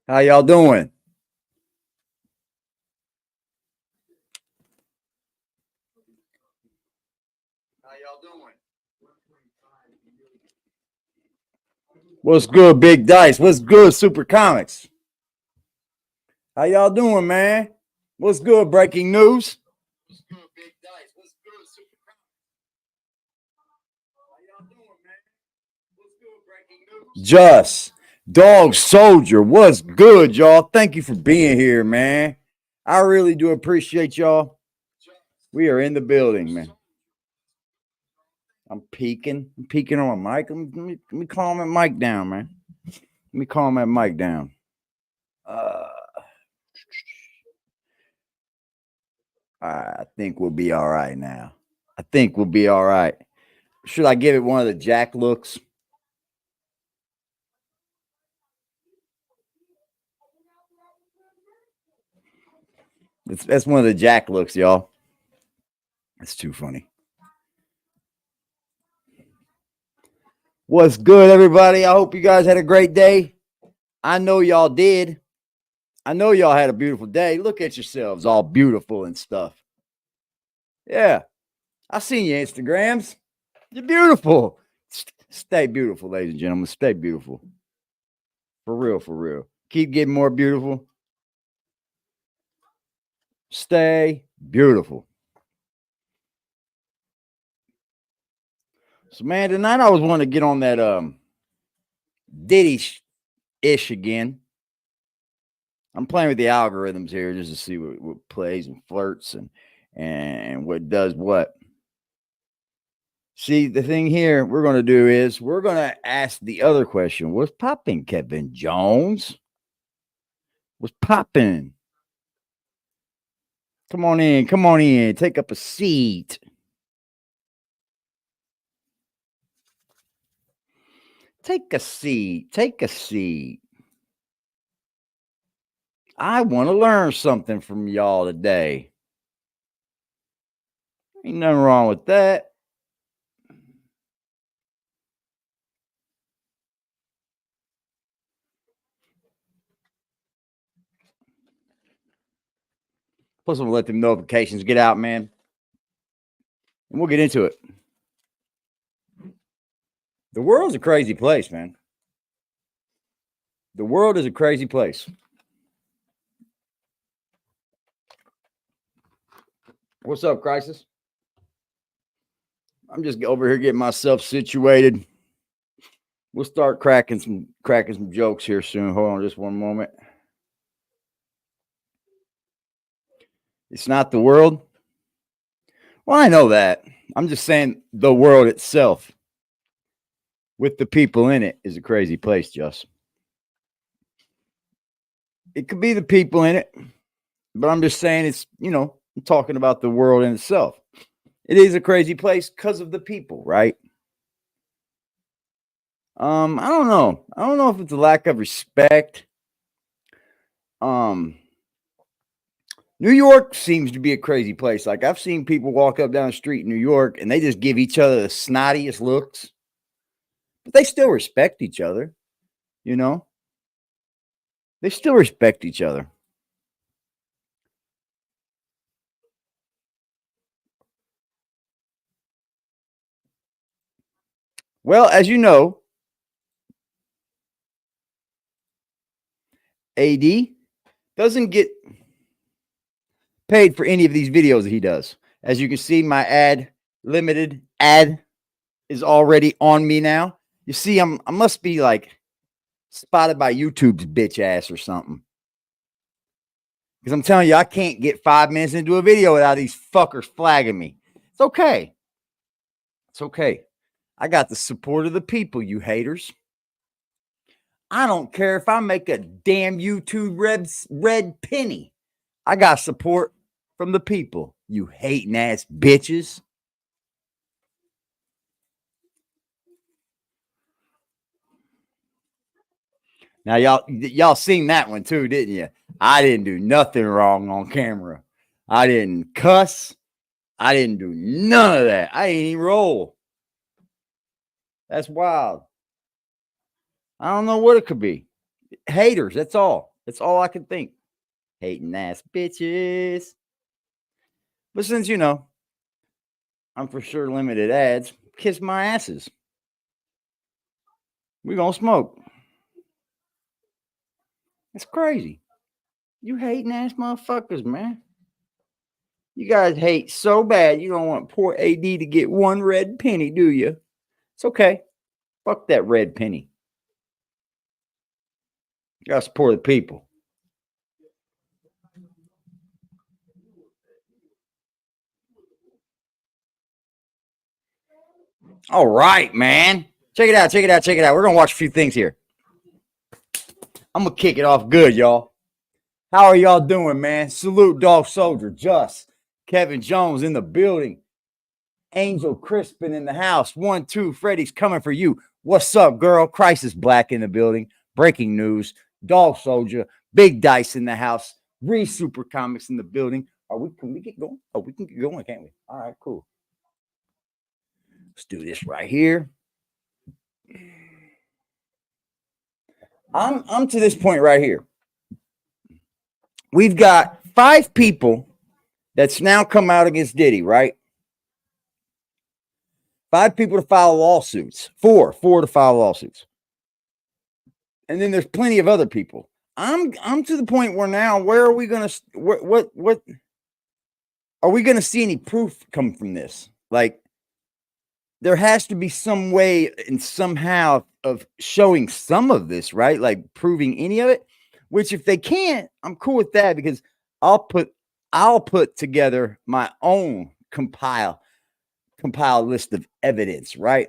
How y'all doing? How y'all doing? What's good, Big Dice? What's good, Super Comics? How y'all doing, man? What's good, Breaking News? What's good, Big Dice? What's good, Super Comics? How y'all doing, man? What's good, Breaking News? Just Dog Soldier, what's good, y'all? Thank you for being here, man. I really do appreciate y'all. We are in the building, man. I'm peeking on my mic. Let me calm that mic down, man. Let me calm that mic down. I think we'll be all right now. I think we'll be all right. Should I give it one of the Jack looks? That's one of the Jack looks, y'all. That's too funny. What's good, everybody? I hope you guys had a great day. I know y'all did. I know y'all had a beautiful day. Look at yourselves, all beautiful and stuff. Yeah, I seen your Instagrams. You're beautiful. Stay beautiful, ladies and gentlemen. Stay beautiful. For real, for real. Keep getting more beautiful. Stay beautiful. So, man, tonight I was wanting to get on that Diddy ish again. I'm playing with the algorithms here just to see what plays and flirts and what does what. See, the thing here we're going to do is we're going to ask the other question. What's popping, Kevin Jones? What's popping? Come on in. Come on in. Take up a seat. Take a seat. Take a seat. I want to learn something from y'all today. Ain't nothing wrong with that. Plus, I'm gonna let them notifications get out, man. And we'll get into it. The world's a crazy place, man. The world is a crazy place. What's up, Crisis? I'm just over here getting myself situated. We'll start cracking some jokes here soon. Hold on just one moment. It's not the world. Well, I know that. I'm just saying the world itself with the people in it is a crazy place, Just. It could be the people in it, but I'm just saying it's, I'm talking about the world in itself. It is a crazy place because of the people, right? I don't know. I don't know if it's a lack of respect. New York seems to be a crazy place. Like I've seen people walk up down the street in New York and they just give each other the snottiest looks, but they still respect each other. They still respect each other. Well, as you know, AD doesn't get paid for any of these videos that he does. As you can see, my limited ad is already on me now. You see, I must be like spotted by YouTube's bitch ass or something. Because I'm telling you, I can't get 5 minutes into a video without these fuckers flagging me. It's okay. It's okay. I got the support of the people, you haters. I don't care if I make a damn YouTube red penny. I got support from the people, you hating ass bitches. Now y'all seen that one too, didn't you? I didn't do nothing wrong on camera. I didn't cuss. I didn't do none of that. I didn't even roll. That's wild. I don't know what it could be. Haters, that's all. That's all I could think. Hating ass bitches. But since, you know, I'm for sure limited ads, kiss my asses. We gonna smoke. It's crazy. You hating ass motherfuckers, man. You guys hate so bad you don't want poor AD to get one red penny, do you? It's okay. Fuck that red penny. You gotta support the people. All right, man. Check it out. Check it out. Check it out. We're gonna watch a few things here. I'm gonna kick it off good, y'all. How are y'all doing, man? Salute Dog Soldier, Just, Kevin Jones in the building, Angel Crispin in the house. 1, 2, Freddy's coming for you. What's up, girl? Crisis Black in the building. Breaking news. Dog Soldier, Big Dice in the house. Super Comics in the building. Can we get going? Oh, we can get going, can't we? All right, cool. Let's do this right here. I'm to this point right here. We've got 5 people that's now come out against Diddy, right? 5 people to file lawsuits. 4 to file lawsuits. And then there's plenty of other people. I'm to the point where now, where are we gonna what are we gonna see any proof come from this? Like, there has to be some way and somehow of showing some of this, right? Like proving any of it. Which, if they can't, I'm cool with that, because I'll put together my own compile list of evidence, right?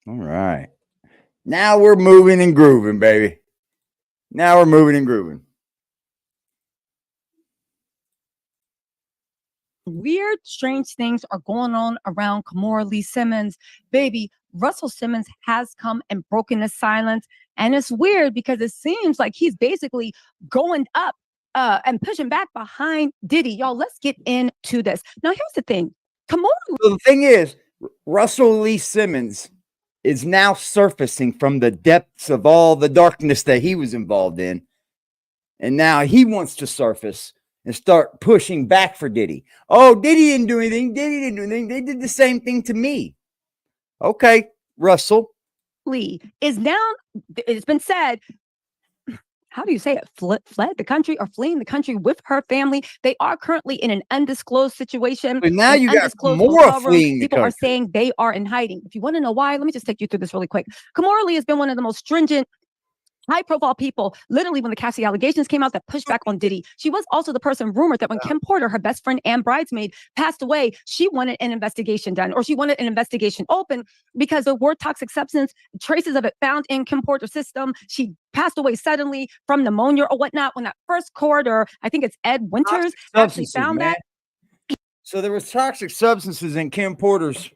All right. Now we're moving and grooving, baby. Now we're moving and grooving. Weird, strange things are going on around Kimora Lee Simmons. Baby, Russell Simmons has come and broken the silence. And it's weird because it seems like he's basically going up and pushing back behind Diddy. Y'all, let's get into this. Now, here's the thing. Kimora. So the thing is, Russell Lee Simmons is now surfacing from the depths of all the darkness that he was involved in. And now he wants to surface and start pushing back for Diddy. Oh, Diddy didn't do anything. Diddy didn't do anything. They did the same thing to me. Okay, Russell. Lee is now, it's been said, how do you say it? Fled the country or fleeing the country with her family. They are currently in an undisclosed situation. But now you got more fleeing. People are saying they are in hiding. If you want to know why, let me just take you through this really quick. Kimora Lee has been one of the most stringent, high-profile people, literally when the Cassie allegations came out that pushed back on Diddy. She was also the person rumored that when Kim Porter, her best friend and bridesmaid, passed away, she wanted an investigation done, or she wanted an investigation open because there were toxic substance, traces of it found in Kim Porter's system. She passed away suddenly from pneumonia or whatnot when that first coroner, I think it's Ed Winters, actually found that. So there was toxic substances in Kim Porter's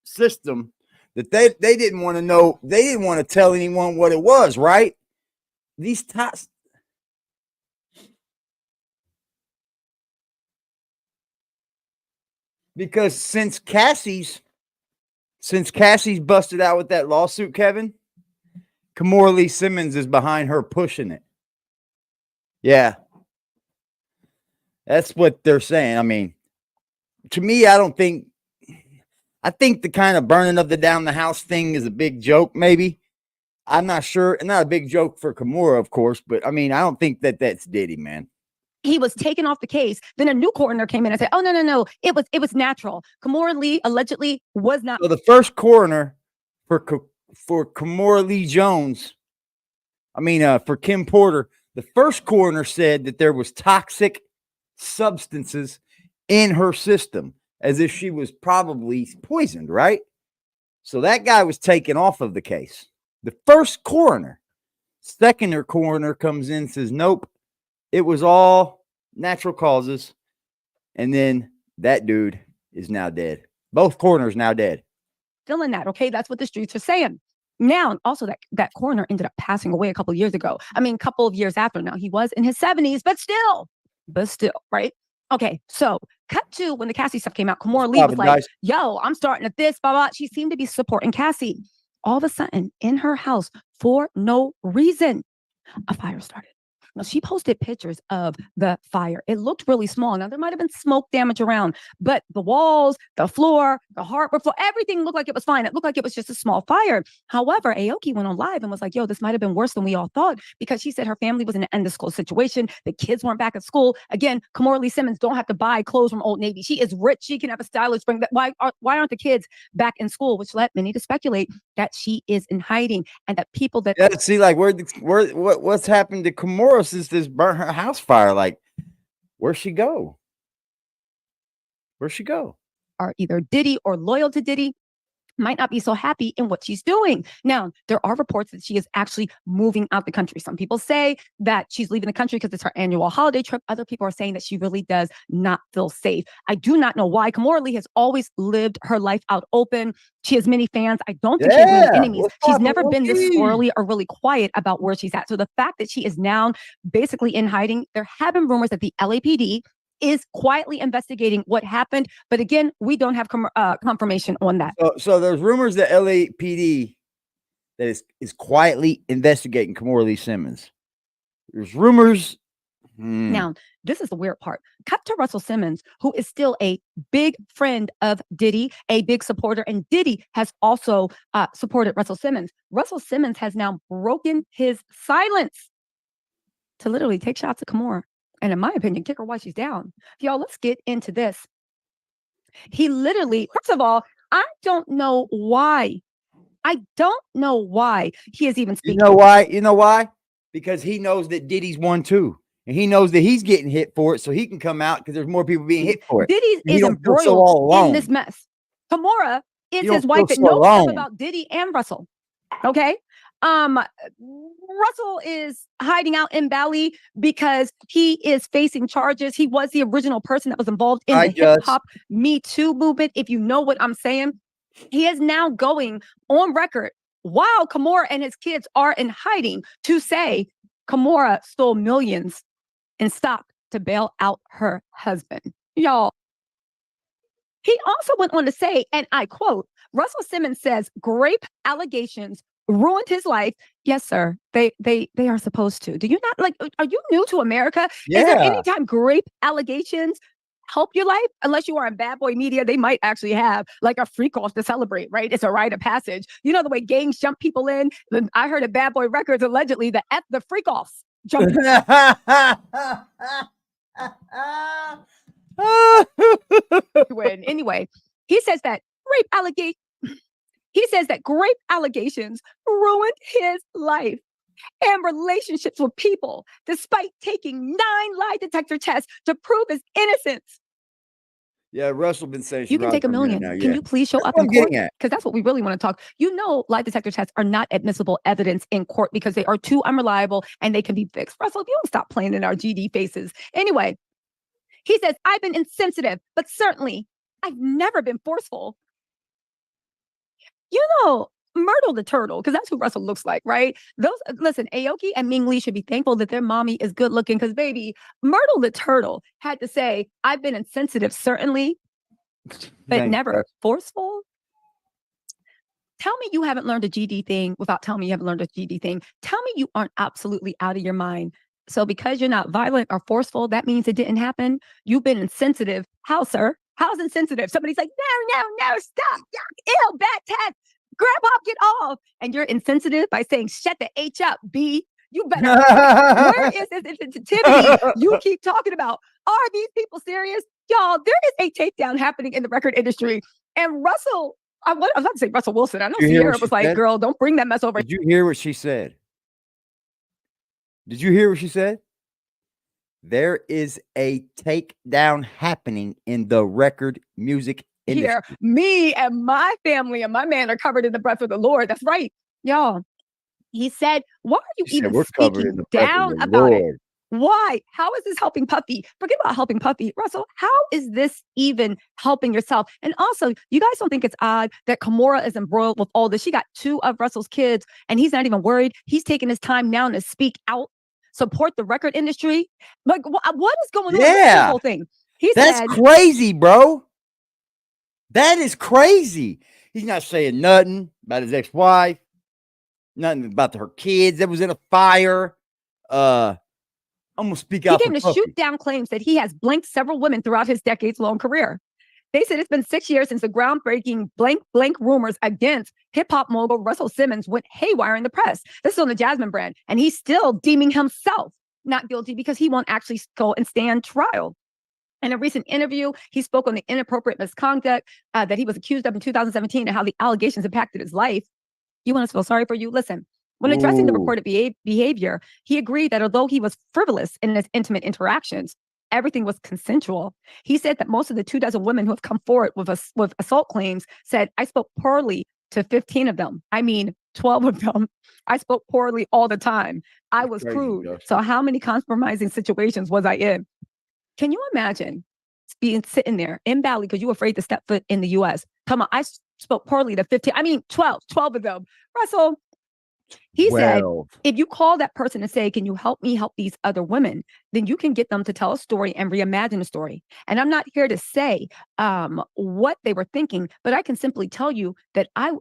system that they didn't want to know. They didn't want to tell anyone what it was, right? These tops. Because since Cassie's busted out with that lawsuit, Kevin, Kimora Lee Simmons is behind her pushing it. Yeah. That's what they're saying. I mean, to me, I think the kind of burning of the down the house thing is a big joke, maybe. I'm not sure. Not a big joke for Kimora, of course, but I mean, I don't think that that's Diddy, man. He was taken off the case. Then a new coroner came in and said, "Oh no, it was natural." Kimora Lee allegedly was not. So the first coroner for Kimora Lee Jones, for Kim Porter, the first coroner said that there was toxic substances in her system, as if she was probably poisoned, right? So that guy was taken off of the case. The first coroner. Second coroner comes in and says, nope, it was all natural causes. And then that dude is now dead. Both coroners now dead. Feeling that, okay? That's what the streets are saying. Now, also that coroner ended up passing away a couple of years ago. I mean, a couple of years after. Now, he was in his 70s, but still, right? Okay, so cut to when the Cassie stuff came out. Kimora Lee was like, yo, I'm starting at this, blah, blah. She seemed to be supporting Cassie. All of a sudden, in her house, for no reason, a fire started. Now, she posted pictures of the fire. It looked really small. Now, there might have been smoke damage around, but the walls, the floor, the hardwood floor, everything looked like it was fine. It looked like it was just a small fire. However, Aoki went on live and was like, yo, this might have been worse than we all thought, because she said her family was in an end-of-school situation. The kids weren't back at school. Again, Kimora Lee Simmons don't have to buy clothes from Old Navy. She is rich. She can have a stylist bring that. Why aren't the kids back in school? Which led many to speculate that she is in hiding, and that people that see, like, what's happened to Kimora since this burnt her house fire? Like, where'd she go? Where'd she go? Are either Diddy or loyal to Diddy might not be so happy in what she's doing. Now, there are reports that she is actually moving out the country. Some people say that she's leaving the country because it's her annual holiday trip. Other people are saying that she really does not feel safe. I do not know why. Kimora Lee has always lived her life out open. She has many fans. I don't think she has many enemies. She's never been this squirrely or really quiet about where she's at. So the fact that she is now basically in hiding, there have been rumors that the LAPD is quietly investigating what happened. But again, we don't have confirmation on that. So there's rumors that LAPD that is quietly investigating Kimora Lee Simmons. There's rumors. Now, this is the weird part. Cut to Russell Simmons, who is still a big friend of Diddy, a big supporter, and Diddy has also supported Russell Simmons. Russell Simmons has now broken his silence to literally take shots at Kimora. And in my opinion, kick her while she's down. Y'all, let's get into this. He literally, first of all, I don't know why. I don't know why he is even speaking. You know why? You know why? Because he knows that Diddy's won too. And he knows that he's getting hit for it, so he can come out because there's more people being hit for it. Diddy is embroiled in this mess. Kimora is his wife that knows stuff about Diddy and Russell. Okay? Russell is hiding out in Bali because he is facing charges. He was the original person that was involved in the hip-hop Me Too movement, if you know what I'm saying. He is now going on record while Kimora and his kids are in hiding to say Kimora stole millions in stock to bail out her husband. Y'all. He also went on to say, and I quote, Russell Simmons says, grape allegations ruined his life. Yes, sir. They are supposed to. Do you not like? Are you new to America? Yeah. Is there any time grape allegations help your life? Unless you are in bad boy media, they might actually have like a freak off to celebrate, right? It's a rite of passage. You know the way gangs jump people in. I heard at Bad Boy Records allegedly the freak offs jump. Anyway, he says that grape allegations. He says that grape allegations ruined his life and relationships with people, despite taking 9 lie detector tests to prove his innocence. Yeah, Russell been saying you can take $1 million. Now, yeah. Can you please show up in court? Because that's what we really want to talk. You know, lie detector tests are not admissible evidence in court because they are too unreliable and they can be fixed. Russell, if you don't stop playing in our GD faces. Anyway, he says, I've been insensitive, but certainly I've never been forceful. You know, Myrtle the turtle, because that's who Russell looks like, right? Listen, Aoki and Ming Lee should be thankful that their mommy is good looking, because baby, Myrtle the turtle had to say, I've been insensitive, certainly, but never forceful. Tell me you haven't learned a GD thing without telling me you haven't learned a GD thing. Tell me you aren't absolutely out of your mind. So because you're not violent or forceful, that means it didn't happen. You've been insensitive. How, sir? How's insensitive? Somebody's like, no, stop. Ew, bad test. Grandpa, get off. And you're insensitive by saying, shut the H up, B. You better. Where is this insensitivity you keep talking about? Are these people serious? Y'all, there is a takedown happening in the record industry. And Russell, I was about to say Russell Wilson. I know Sierra was like, girl, don't bring that mess over. Did you hear what she said? Did you hear what she said? There is a takedown happening in the record music industry. Here, me and my family and my man are covered in the breath of the Lord. That's right, y'all. He said, why are you even speaking down about it? Why? How is this helping Puffy? Forget about helping Puffy. Russell, how is this even helping yourself? And also, you guys don't think it's odd that Kimora is embroiled with all this? She got 2 of Russell's kids, and he's not even worried. He's taking his time now to speak out, support the record industry. Like, what is going on? What's this whole thing? That's said, crazy, bro. That is crazy. He's not saying nothing about his ex-wife, nothing about her kids that was in a fire. I'm gonna speak out. He came to shoot down claims that he has blanked several women throughout his decades-long career. They said it's been 6 years since the groundbreaking blank rumors against hip-hop mogul Russell Simmons went haywire in the press. This is on the Jasmine brand, and he's still deeming himself not guilty because he won't actually go and stand trial. In a recent interview, he spoke on the inappropriate misconduct that he was accused of in 2017 and how the allegations impacted his life. You want us to feel sorry for you? Listen. When addressing the reported behavior, he agreed that although he was frivolous in his intimate interactions, everything was consensual. He said that most of the 24 women who have come forward with assault claims said, I spoke poorly to 15 of them. I mean, 12 of them. I spoke poorly all the time. I was crude. So how many compromising situations was I in? Can you imagine sitting there in Bali because you were afraid to step foot in the U.S.? Come on, I spoke poorly to 15. I mean, 12 of them. Russell, he said, if you call that person and say, can you help me help these other women, then you can get them to tell a story and reimagine a story. And I'm not here to say what they were thinking, but I can simply tell you that I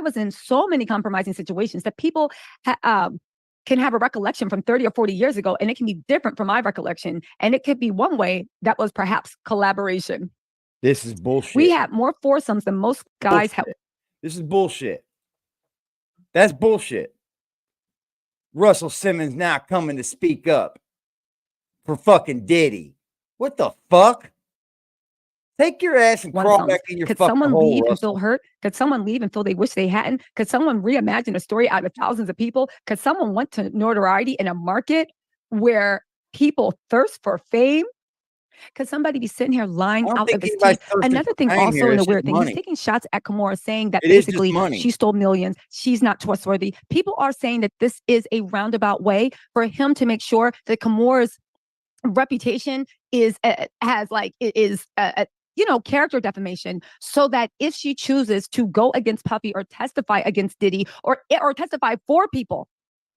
was in so many compromising situations that people can have a recollection from 30 or 40 years ago, and it can be different from my recollection. And it could be one way that was perhaps collaboration. This is bullshit. We have more foursomes than most guys have. This is bullshit. That's bullshit. Russell Simmons now coming to speak up for fucking Diddy. What the fuck? Take your ass and crawl back in your fucking hole. Could someone leave and feel hurt? Could someone leave and feel they wish they hadn't? Could someone reimagine a story out of thousands of people? Could someone want to notoriety in a market where people thirst for fame? Could somebody be sitting here lying out of his teeth? Another thing also in the weird thing, he's taking shots at Kimora saying that basically she stole millions. She's not trustworthy. People are saying that this is a roundabout way for him to make sure that Kimora's reputation is character defamation, so that if she chooses to go against Puffy or testify against Diddy or testify for people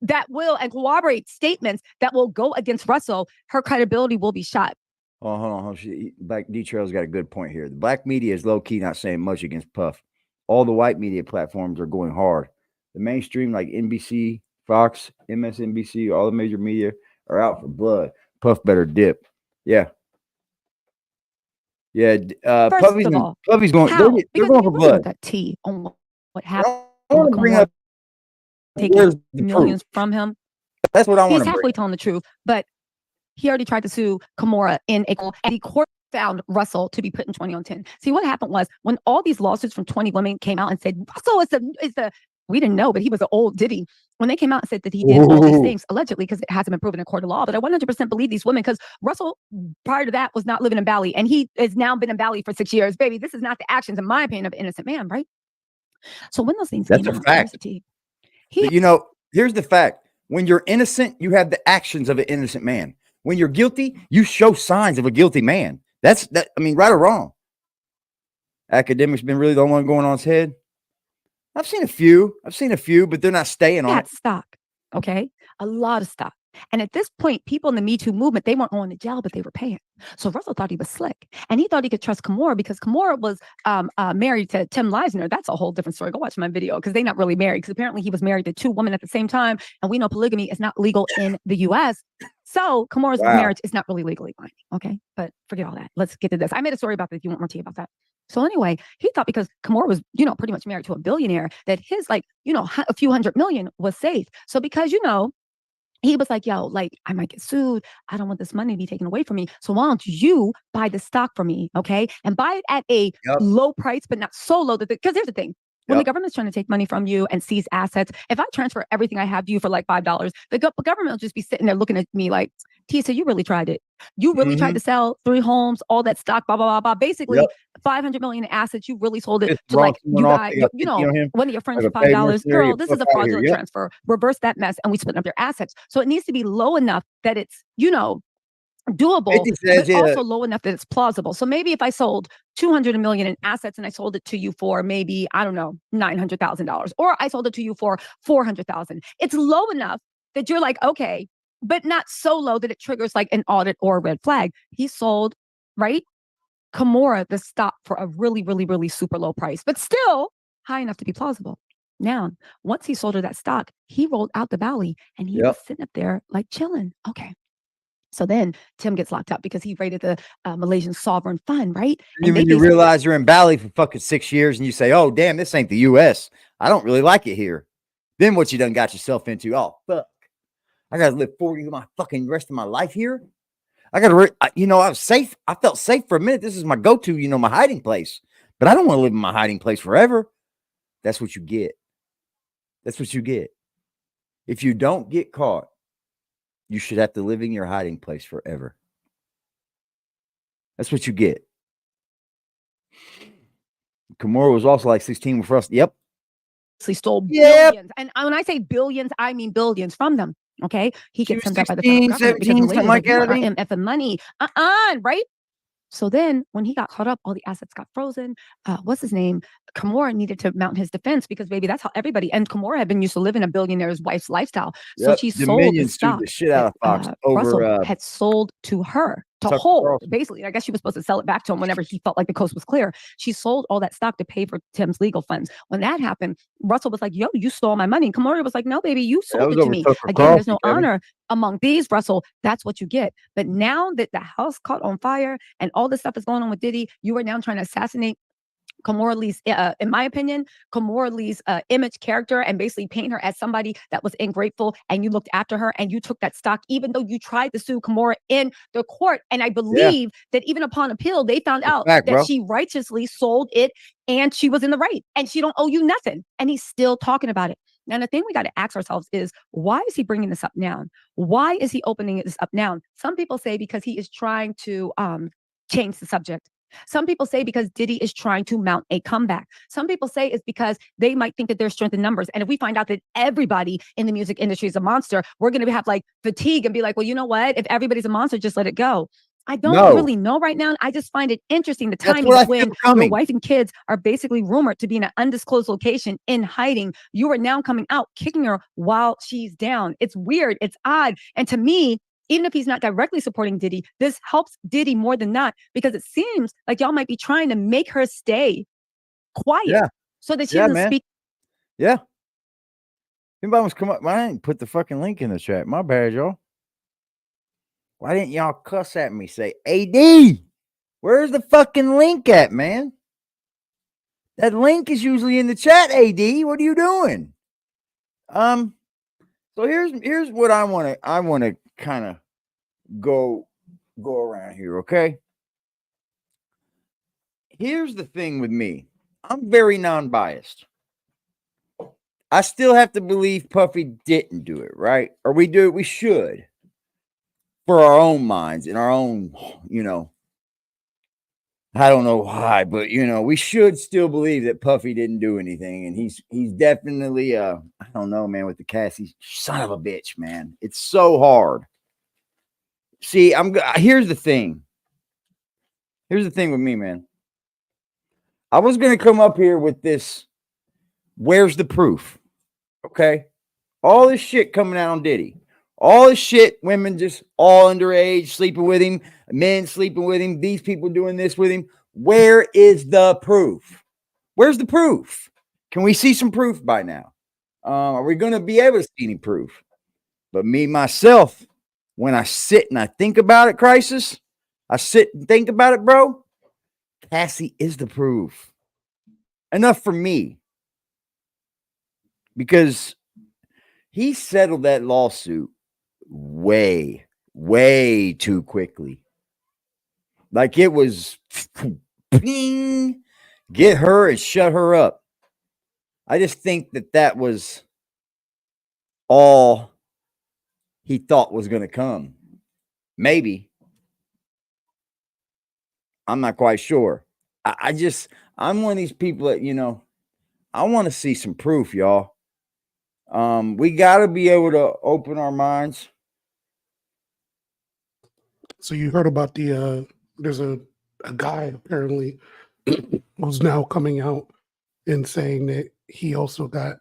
that will and corroborate statements that will go against Russell, her credibility will be shot. Oh, hold on. Black D-Trail's got a good point here. The black media is low-key not saying much against Puff. All the white media platforms are going hard. The mainstream, like NBC, Fox, MSNBC, all the major media are out for blood. Puff better dip. Yeah. Yeah. Puffy's going. They're going for blood. That tea on what happened. I want to bring up taking millions from him. That's what I want to. He's halfway telling the truth, but he already tried to sue Kimora and the court found Russell to be put in 20 on 10. See, what happened was when all these lawsuits from 20 women came out and said, Russell is the we didn't know, but he was an old Diddy. When they came out and said that he did all these things, allegedly, because it hasn't been proven in court of law, but I 100% believe these women because Russell, prior to that, was not living in Bali, and he has now been in Bali for 6 years. Baby, this is not the actions, in my opinion, of an innocent man, right? So when those things came out, a fact. Here's the fact. When you're innocent, you have the actions of an innocent man. When you're guilty, you show signs of a guilty man. That's that. I mean, right or wrong. Academics been really the one going on his head. I've seen a few, but they're not staying on it. Stock, okay? A lot of stock. And at this point, people in the Me Too movement, they weren't going to jail, but they were paying. So Russell thought he was slick. And he thought he could trust Kimora because Kimora was married to Tim Leisner. That's a whole different story. Go watch my video because they're not really married. Because apparently he was married to 2 women at the same time. And we know polygamy is not legal in the U.S. So Kimora's marriage is not really legally binding. Okay? But forget all that. Let's get to this. I made a story about this if you want more tea about that. So anyway, he thought because Kimora was, pretty much married to a billionaire, that his, a few $100 million was safe. So because, he was like, yo, I might get sued. I don't want this money to be taken away from me. So why don't you buy the stock for me, okay? And buy it at a low price, but not so low that because here's the thing. When the government's trying to take money from you and seize assets, if I transfer everything I have to you for $5, the government will just be sitting there looking at me like, Tia said, you really tried it. You really tried to sell 3 homes, all that stock, blah, blah, blah, blah. Basically, Yep. 500 million in assets. You really sold it Just to wrong like someone you off, guys, they got you 50 know, on him, one of your friends like for a paid $5. mercenary, Girl, this is fuck a outta here. fraudulent Yep. transfer. Reverse that mess, and we split up their assets. So it needs to be low enough that it's, you know, doable, 50 says, but also low enough that it's plausible. So maybe if I sold 200 million in assets and I sold it to you for maybe, I don't know, $900,000, or I sold it to you for 400,000, it's low enough that you're like, okay, but not so low that it triggers like an audit or a red flag. He sold, right? Kimora the stock for a really, really, really super low price, but still high enough to be plausible. Now, once he sold her that stock, he rolled out the valley and he was sitting up there like chilling. Okay. So then Tim gets locked up because he raided the Malaysian sovereign fund, right? And when you realize you're in Bali for fucking 6 years and you say, oh, damn, this ain't the U.S. I don't really like it here. Then what you done got yourself into? Oh, fuck. I got to live 40 of my fucking rest of my life here. I got to, you know, I was safe. I felt safe for a minute. This is my go-to, you know, my hiding place. But I don't want to live in my hiding place forever. That's what you get. That's what you get. If you don't get caught, you should have to live in your hiding place forever. That's what you get. Kimora was also like 16 for us. Yep. He stole billions. And when I say billions, I mean billions from them. Okay. He gets sent out by the federal government because Malaysia was like, you want our MF money. Right? So then when he got caught up, all the assets got frozen. What's his name? Kimora needed to mount his defense because, baby, that's how everybody, and Kimora had been used to living a billionaire's wife's lifestyle. So she sold the stock the shit out of Fox over Russell had sold to her to hold. Basically, I guess she was supposed to sell it back to him whenever he felt like the coast was clear. She sold all that stock to pay for Tim's legal funds. When that happened, Russell was like, yo, you stole my money. Kimora was like, no, baby, you sold it to me. Again, there's no honor among these, Russell. That's what you get. But now that the house caught on fire and all this stuff is going on with Diddy, you are now trying to assassinate Kimora Lee's, in my opinion, Kimora Lee's image, character, and basically paint her as somebody that was ingrateful, and you looked after her and you took that stock, even though you tried to sue Kimora in the court. And I believe that even upon appeal, they found out that she righteously sold it and she was in the right and she don't owe you nothing. And he's still talking about it. Now, the thing we got to ask ourselves is, why is he bringing this up now? Why is he opening this up now? Some people say because he is trying to change the subject. Some people say because Diddy is trying to mount a comeback. Some people say it's because they might think that there's strength in numbers. And if we find out that everybody in the music industry is a monster, we're going to have like fatigue and be like, well, you know what? If everybody's a monster, just let it go. I don't really know right now. I just find it interesting. The timing of when your wife and kids are basically rumored to be in an undisclosed location in hiding. You are now coming out, kicking her while she's down. It's weird. It's odd. And to me, even if he's not directly supporting Diddy, this helps Diddy more than not, because it seems like y'all might be trying to make her stay quiet so that she doesn't speak. Yeah. Anybody wants to come up? I didn't put the fucking link in the chat. My bad, y'all. Why didn't y'all cuss at me? Say, AD, where's the fucking link at, man? That link is usually in the chat, AD. What are you doing? So here's what I want to kind of go around here, okay? Here's the thing with me. I'm very non-biased. I still have to believe Puffy didn't do it, right? Or we should. For our own minds, in our own, you know, I don't know why, but you know, we should still believe that Puffy didn't do anything, and he's definitely I don't know, man, with the Cassie, son of a bitch, man. It's so hard. See, here's the thing. Here's the thing with me, man. I was gonna come up here with this. Where's the proof? Okay, all this shit coming out on Diddy. All this shit, women just all underage sleeping with him, men sleeping with him, these people doing this with him. Where is the proof? Where's the proof? Can we see some proof by now? Are we going to be able to see any proof? But me, myself, when I sit and I think about it, Crisis, I sit and think about it, bro, Cassie is the proof. Enough for me. Because he settled that lawsuit way too quickly. Like it was ping, get her and shut her up. I just think that was all he thought was going to come. Maybe. I'm not quite sure. I'm one of these people that, you know, I want to see some proof, y'all. We got to be able to open our minds. So you heard about the there's a guy apparently who's now coming out and saying that he also got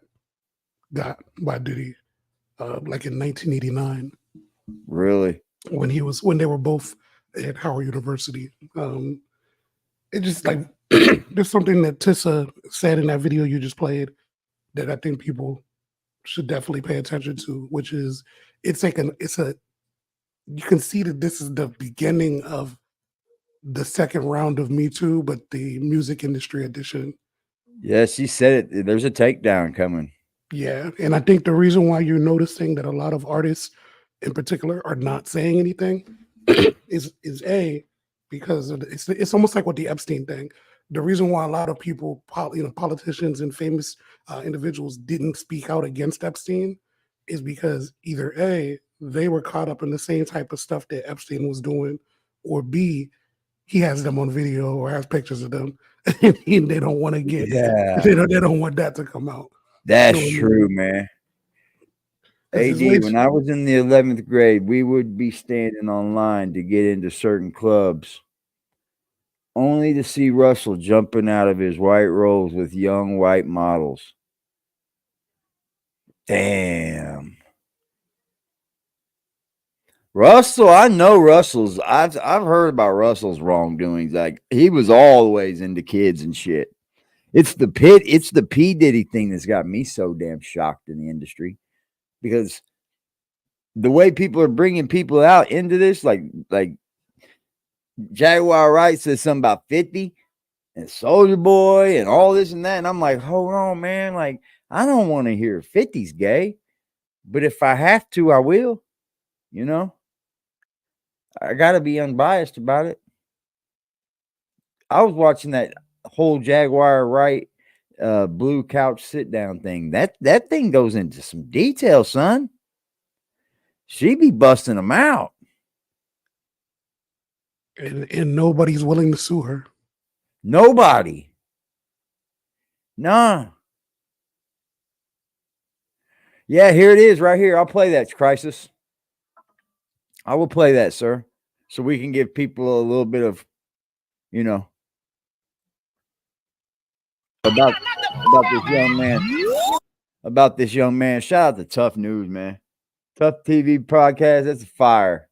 by Diddy like in 1989 Really? when they were both at Howard University. It just like there's something that Tissa said in that video you just played that I think people should definitely pay attention to, which is you can see that this is the beginning of the second round of Me Too, but the music industry edition. Yeah, she said it. There's a takedown coming. Yeah, and I think the reason why you're noticing that a lot of artists in particular are not saying anything is because it's almost like with the Epstein thing. The reason why a lot of people, politicians and famous individuals didn't speak out against Epstein is because either A, they were caught up in the same type of stuff that Epstein was doing, or B, he has them on video or has pictures of them, and they don't want to get, they don't want that to come out. That's true, man. AD, when I was in the 11th grade, we would be standing online to get into certain clubs, only to see Russell jumping out of his white rolls with young white models. Damn. Russell, I know Russell's. I've heard about Russell's wrongdoings. Like he was always into kids and shit. It's the P Diddy thing that's got me so damn shocked in the industry, because the way people are bringing people out into this, like Jaguar Wright says something about 50 and Soldier Boy and all this and that, and I'm like, hold on, man. Like I don't want to hear 50's gay, but if I have to, I will. You know. I gotta be unbiased about it. I was watching that whole Jaguar Wright blue couch sit down thing. That thing goes into some detail, son. She be busting them out. And nobody's willing to sue her. Nobody. Nah. Yeah, here it is right here. I'll play that, Crisis. I will play that, sir, so we can give people a little bit of, you know, about this young man. About this young man. Shout out to Tough News, man. Tough TV podcast. That's a fire.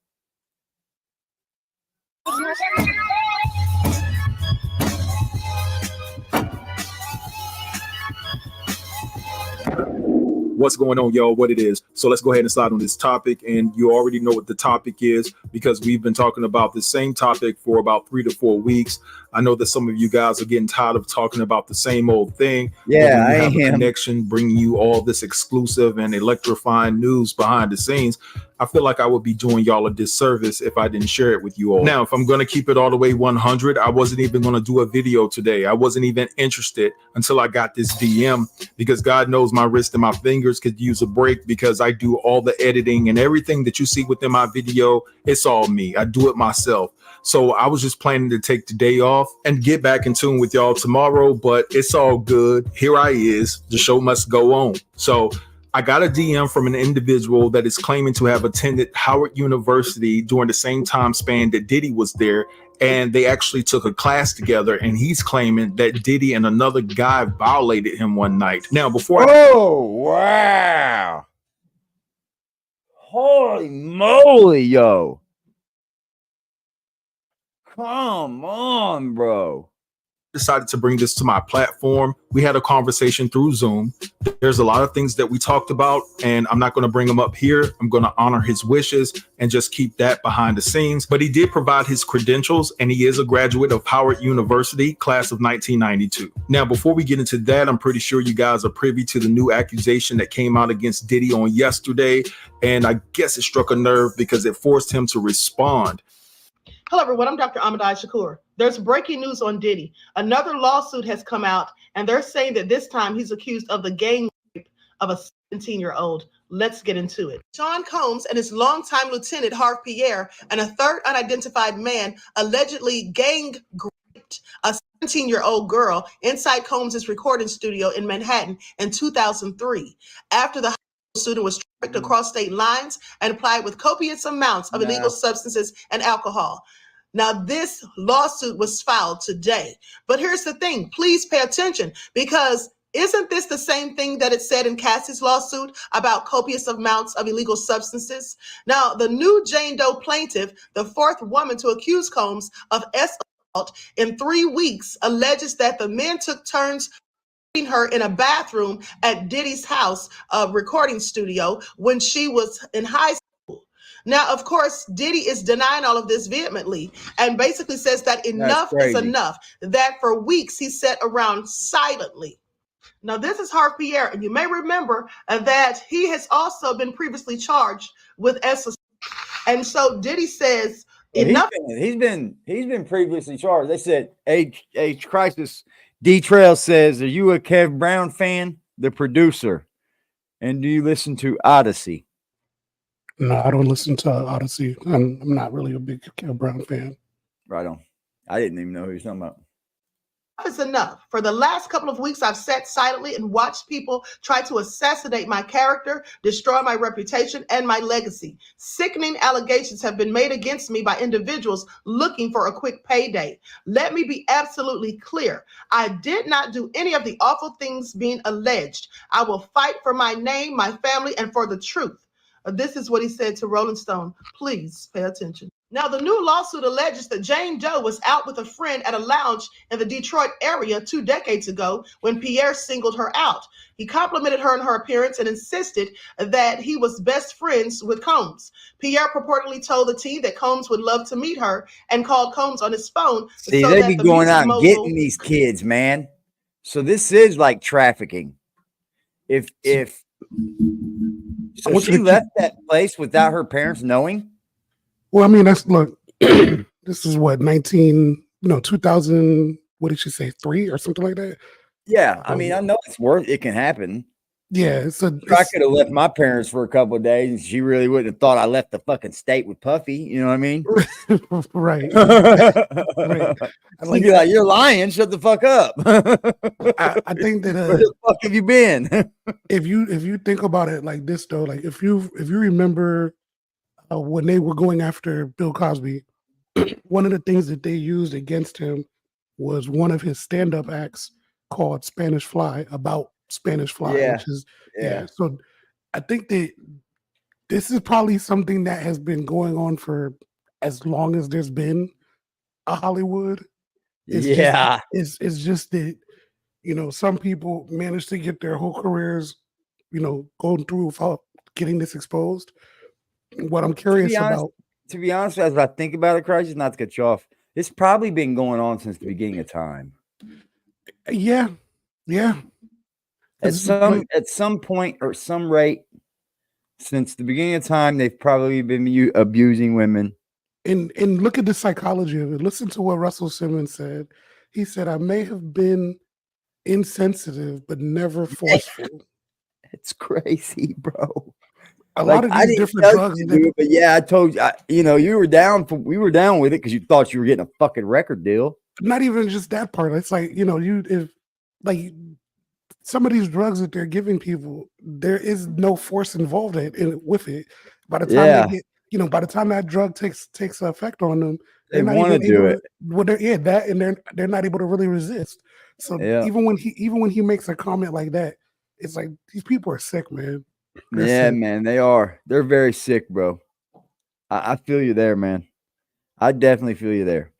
What's going on, y'all? What it is. So let's go ahead and start on this topic. And you already know what the topic is because we've been talking about the same topic for about 3 to 4 weeks. I know that some of you guys are getting tired of talking about the same old thing. Yeah, I have a am. connection bringing you all this exclusive and electrifying news behind the scenes. I feel like I would be doing y'all a disservice if I didn't share it with you all. Now, if I'm going to keep it all the way 100, I wasn't even going to do a video today. I wasn't even interested until I got this DM, because God knows my wrist and my fingers could use a break, because I do all the editing and everything that you see within my video. It's all me. I do it myself. So I was just planning to take the day off and get back in tune with y'all tomorrow, but it's all good. Here I is. The show must go on. So I got a DM from an individual that is claiming to have attended Howard University during the same time span that Diddy was there. And they actually took a class together, and he's claiming that Diddy and another guy violated him one night. Now, wow. Holy moly, yo. Come on, bro. Decided to bring this to my platform. We had a conversation through Zoom. There's a lot of things that we talked about, and I'm not going to bring them up here. I'm going to honor his wishes and just keep that behind the scenes. But he did provide his credentials, and he is a graduate of Howard University, class of 1992. Now, before we get into that, I'm pretty sure you guys are privy to the new accusation that came out against Diddy on yesterday. And I guess it struck a nerve because it forced him to respond. Hello, everyone. I'm Dr. Ahmadai Shakur. There's breaking news on Diddy. Another lawsuit has come out, and they're saying that this time he's accused of the gang rape of a 17-year-old. Let's get into it. Sean Combs and his longtime lieutenant, Harv Pierre, and a third unidentified man allegedly gang raped a 17-year-old girl inside Combs' recording studio in Manhattan in 2003. After the student was trafficked across state lines and applied with copious amounts of illegal substances and alcohol. Now, this lawsuit was filed today. But here's the thing. Please pay attention, because isn't this the same thing that it said in Cassie's lawsuit about copious amounts of illegal substances? Now, the new Jane Doe plaintiff, the fourth woman to accuse Combs of assault in 3 weeks, alleges that the men took turns her in a bathroom at Diddy's house recording studio when she was in high school. Now, of course, Diddy is denying all of this vehemently and basically says that enough is enough, that for weeks he sat around silently. Now, this is Harv Pierre, and you may remember that he has also been previously charged with assault. And so Diddy says, enough. He's been previously charged. They said Age Crisis D-Trail says, are you a Kev Brown fan? The producer. And do you listen to Odyssey? No, I don't listen to Odyssey. I'm not really a big Kev Brown fan. Right on. I didn't even know who he was talking about. Is enough. For the last couple of weeks, I've sat silently and watched people try to assassinate my character, destroy my reputation and my legacy. Sickening allegations have been made against me by individuals looking for a quick payday. Let me be absolutely clear. I did not do any of the awful things being alleged. I will fight for my name, my family, and for the truth. This is what he said to Rolling Stone. Please pay attention. Now, the new lawsuit alleges that Jane Doe was out with a friend at a lounge in the Detroit area 2 decades ago when Pierre singled her out. He complimented her on her appearance and insisted that he was best friends with Combs. Pierre purportedly told the team that Combs would love to meet her and called Combs on his phone. See, they be going out and getting these kids, man. So this is like trafficking. So she left that place without her parents knowing? Well, I mean, look, this is what, 2000, what did she say, 3 or something like that? Yeah, I mean, I know it can happen. Yeah, I could have left my parents for a couple of days and she really wouldn't have thought I left the fucking state with Puffy. You know what I mean? Right. Right. I'd be like, you're lying. Shut the fuck up. I think that where the fuck have you been? if you think about it like this though, like if you remember when they were going after Bill Cosby, one of the things that they used against him was one of his stand-up acts called Spanish Fly, about Spanish Fly, which is So I think that this is probably something that has been going on for as long as there's been a Hollywood. It's just that, some people manage to get their whole careers, going through without getting this exposed. What I'm curious about, to be honest, as I think about it, Crisis, not to cut you off, it's probably been going on since the beginning of time. Yeah. At some point or some rate, since the beginning of time, they've probably been abusing women. And look at the psychology of it. Listen to what Russell Simmons said. He said, "I may have been insensitive, but never forceful." It's crazy, bro. A lot of these different drugs, but yeah, I told you, we were down with it because you thought you were getting a fucking record deal. Not even just that part. It's like, if some of these drugs that they're giving people, there is no force involved with it. By the time they get, by the time that drug takes effect on them, they want to do it. They're not able to really resist. So even when he makes a comment like that, it's like these people are sick, man. Sick. Man, they are. They're very sick, bro. I feel you there, man. I definitely feel you there.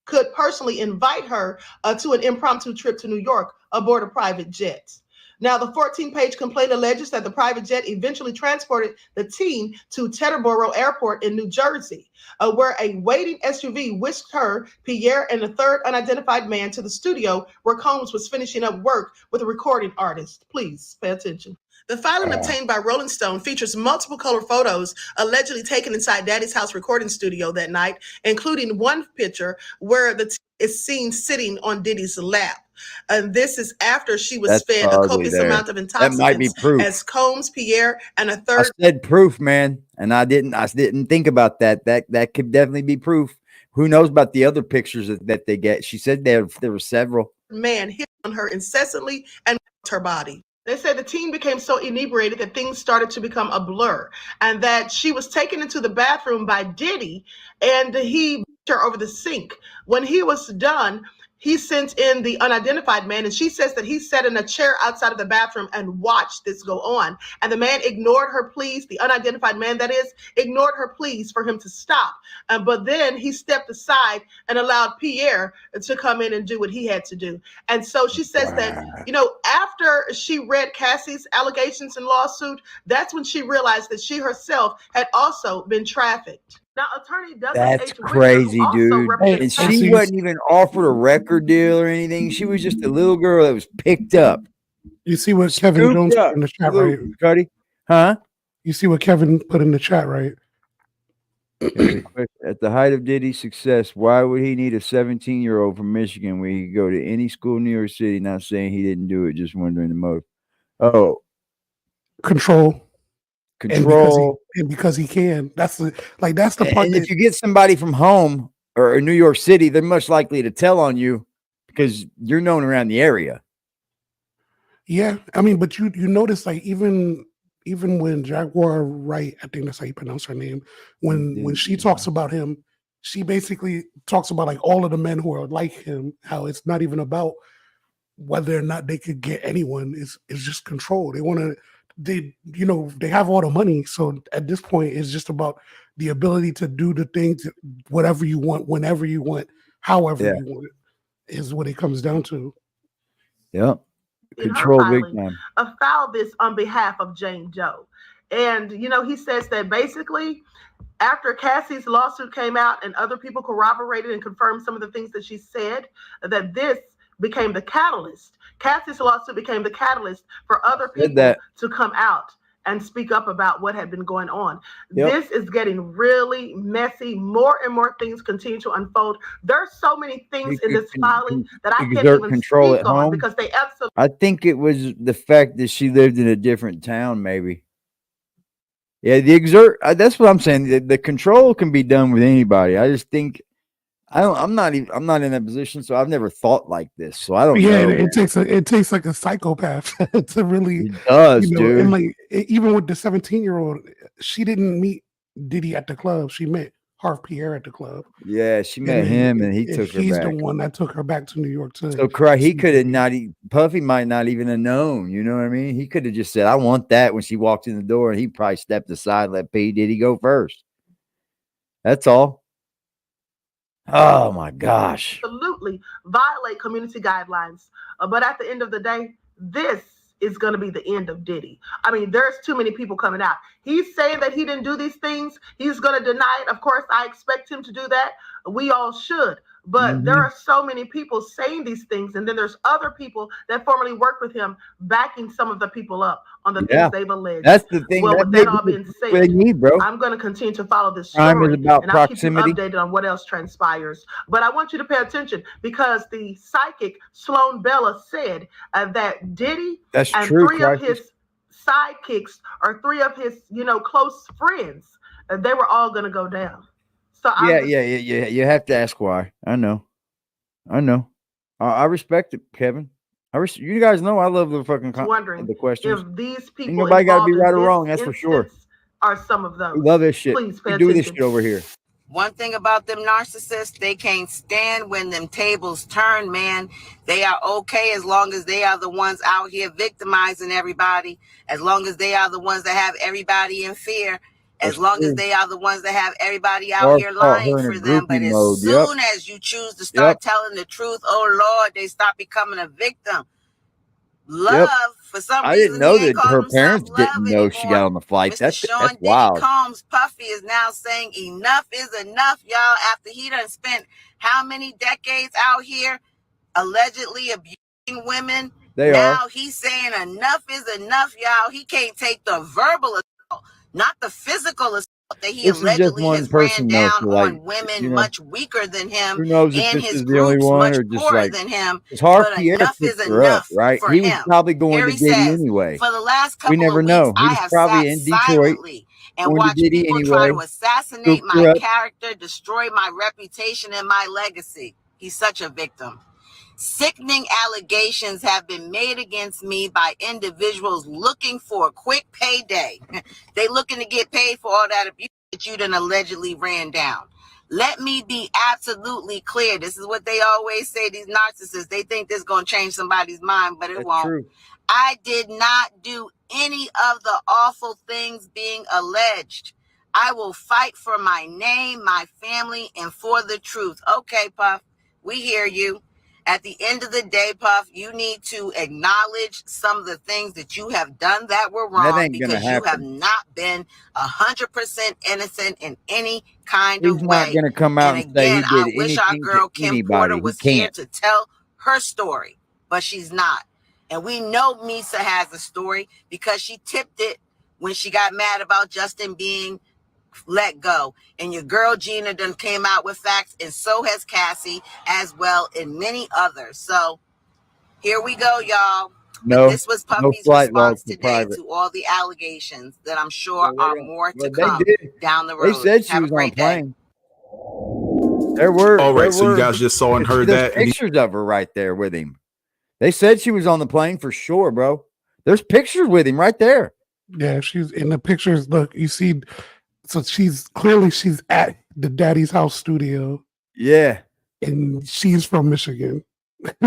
Could personally invite her to an impromptu trip to New York aboard a private jet. Now, the 14-page complaint alleges that the private jet eventually transported the team to Teterboro Airport in New Jersey, where a waiting SUV whisked her, Pierre, and a third unidentified man to the studio where Combs was finishing up work with a recording artist. Please pay attention. The filing obtained by Rolling Stone features multiple color photos allegedly taken inside Daddy's house recording studio that night, including one picture where the is seen sitting on Diddy's lap. And this is after she was That's fed a probably copious there. amount of That might be intoxicants proof. as Combs, Pierre, and a I third said proof, man, and I didn't think about that. That could definitely be proof. Who knows about the other pictures that they get? She said there were several. man hit on her incessantly and her body. They said the teen became so inebriated that things started to become a blur, and that she was taken into the bathroom by Diddy, and he beat her over the sink. When he was done, he sent in the unidentified man, and she says that he sat in a chair outside of the bathroom and watched this go on. And the man ignored her pleas, the unidentified man, that is, ignored her pleas for him to stop. But then he stepped aside and allowed Pierre to come in and do what he had to do. And so she says that, you know, after she read Cassie's allegations and lawsuit, that's when she realized that she herself had also been trafficked. Now, attorney Douglas That's H. Whitmer, who crazy, also dude. represents And Hey, she wasn't even offered a record deal or anything. She was just a little girl that was picked up. You see what Kevin Scooped Jones up. put in the chat, right? Cuddy? Huh? You see what Kevin put in the chat, right? At the height of Diddy's success, why would he need a 17-year-old from Michigan when he could go to any school in New York City? Not saying he didn't do it, just wondering the motive. Oh, Control. control. And because he can. That's the part And that, if you get somebody from home or in New York City, they're much likely to tell on you because you're known around the area. yeah. I mean, but you notice, like, even when Jaguar Wright, I think that's how you pronounce her name, when she talks about him, she basically talks about like all of the men who are like him, how it's not even about whether or not they could get anyone. It's just control. They want to, they have all the money. So at this point, it's just about the ability to do the things, whatever you want, whenever you want, however you want it, is what it comes down to. Yep. in her Control big filing time. filed this on behalf of Jane Doe. And, you know, he says that basically after Cassie's lawsuit came out and other people corroborated and confirmed some of the things that she said, that this became the catalyst. Cassie's lawsuit became the catalyst for other people to come out and speak up about what had been going on. Yep. This is getting really messy. More and more things continue to unfold. There's so many things in this filing that I can't even control speak at on home because they absolutely. I think it was the fact that she lived in a different town, maybe. Yeah, that's what I'm saying. The control can be done with anybody. I just think I'm not in that position, so I've never thought like this. So I don't know. It takes like a psychopath to really, It does, dude. And like even with the 17-year-old, she didn't meet Diddy at the club. She met Harv Pierre at the club. Yeah, she met him, and he took her back. He's the one that took her back to New York too. So he could have not. Puffy might not even have known. You know what I mean? He could have just said, "I want that" when she walked in the door, and he probably stepped aside, and let P Diddy go first. That's all. Oh my gosh! Absolutely violate community guidelines. But at the end of the day, this is going to be the end of Diddy. I mean, there's too many people coming out. He's saying that he didn't do these things. He's going to deny it. Of course, I expect him to do that. We all should. But there are so many people saying these things. And then there's other people that formerly worked with him backing some of the people up on the things they've alleged. That's the thing. Well, with that all being said, I'm going to continue to follow this story. And I'll keep you updated on what else transpires. But I want you to pay attention because the psychic Sloan Bella said that Diddy and three of his sidekicks or three of his, close friends, they were all going to go down. So yeah. You have to ask why. I know. I respect it, Kevin. You guys know I love the fucking wondering the questions. If these people, ain't nobody got to be right or wrong. That's for sure. Are some of those? We love this shit. Please pay we do attention. this shit over here. One thing about them narcissists, they can't stand when them tables turn, man. They are okay as long as they are the ones out here victimizing everybody, as long as they are the ones that have everybody in fear, as long as they are the ones that have everybody out here lying for them. But as soon as you choose to start telling the truth, oh Lord, they stop becoming a victim. Love, for some reason, I didn't know that her parents didn't know anymore. she got on the flight. Mr. That's wild. Diddy Combs Puffy is now saying enough is enough, y'all, after he done spent how many decades out here allegedly abusing women They now are. he's saying enough is enough, y'all. He can't take the verbal assault, not the physical assault that he This is just allegedly one has ran person, though. down So, like, on women you know, much weaker than him who knows if and this his is the only groups one much or just poorer like, than him. it's hard. But Pierre enough picked is her up, enough right? for He was him. probably going Here to he Diddy says, anyway. for the last We couple never of weeks, know. He I was have probably sat in Detroit silently and going to watched Diddy people try to anyway. assassinate Scooped my her up. character, destroy my reputation and my legacy. He's such a victim. Sickening allegations have been made against me by individuals looking for a quick payday. They looking to get paid for all that abuse that you done allegedly ran down. Let me be absolutely clear. This is what they always say, these narcissists. They think this is going to change somebody's mind, but it That's won't. true. I did not do any of the awful things being alleged. I will fight for my name, my family, and for the truth. Okay, Puff, we hear you. At the end of the day, Puff, you need to acknowledge some of the things that you have done that were That wrong, ain't gonna because you have happen. not been 100% innocent in any kind He's of not way. gonna come out And and say he again, I did wish our anything to girl Kim Porter anybody. He was here can't. to tell her story, but she's not. And we know Misa has a story because she tipped it when she got mad about Justin being let go. And your girl Gina done came out with facts, and so has Cassie as well, and many others. So here we go, y'all. But No, this was no Puffy's flight logs response for today private. to all the allegations that I'm sure Well, are more to they come did. down the They road. said she Have a was on a great day. plane. There All right, were. so you guys just saw and heard There's that. And pictures of her right there with him. They said she was on the plane for sure, bro. There's pictures with him right there. Yeah, she's in the pictures. Look, you see, so she's at the Daddy's House studio, Yeah. and she's from Michigan.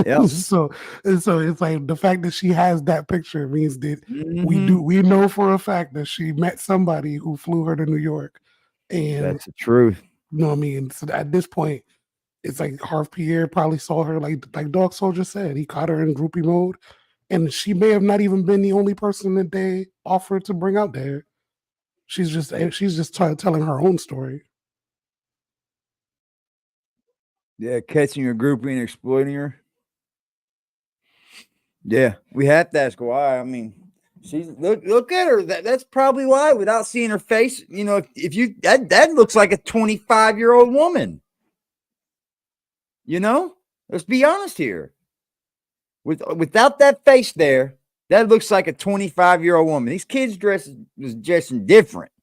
Yep. so it's like the fact that she has that picture means that Mhm. we know for a fact that she met somebody who flew her to New York, and That's the truth. you know what I mean. So at this point, it's like Harv Pierre probably saw her like Dog Soldier said. He caught her in groupie mode, and she may have not even been the only person that they offered to bring out there. She's just telling her own story. Yeah, catching a groupie and exploiting her. Yeah, we have to ask why. I mean, she's look at her. That's probably why. Without seeing her face, you know, if you that looks like a 25-year-old woman. You know, let's be honest here. Without that face there, that looks like a 25-year-old woman. These kids was dressing different.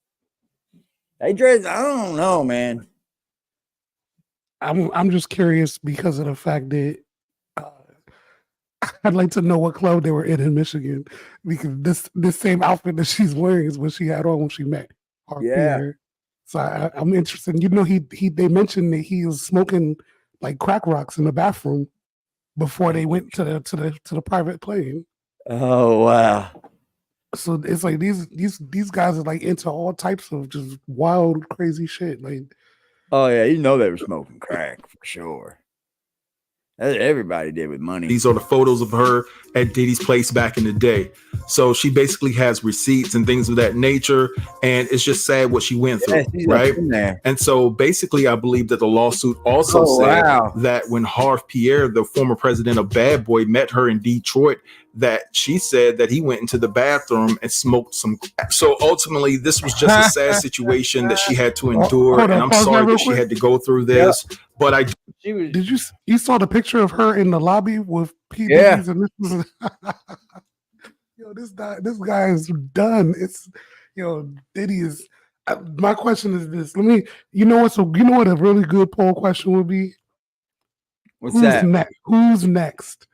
They dress. I don't know, man. I'm just curious because of the fact that I'd like to know what club they were in Michigan, because this same outfit that she's wearing is what she had on when she met Harv Pierre. So I'm interested. You know, they mentioned that he was smoking like crack rocks in the bathroom before they went to the private plane. Oh wow. So it's like these guys are like into all types of just wild, crazy shit. Like, Oh yeah, you know they were smoking crack for sure. Everybody did with money. these are the photos of her at Diddy's place back in the day. So she basically has receipts and things of that nature. And it's just sad what she went through, she's right? up in there. And so basically, I believe that the lawsuit also said that when Harv Pierre, the former president of Bad Boy, met her in Detroit, that she said that he went into the bathroom and smoked some crack. So ultimately, this was just a sad situation that she had to endure. And I'm sorry that she had to go through this. But I She was. did you saw the picture of her in the lobby with Yeah. PDs and this yo, this guy is done. It's Diddy is. My question is this. You know what a really good poll question would be? What's Who's that? next? Who's next?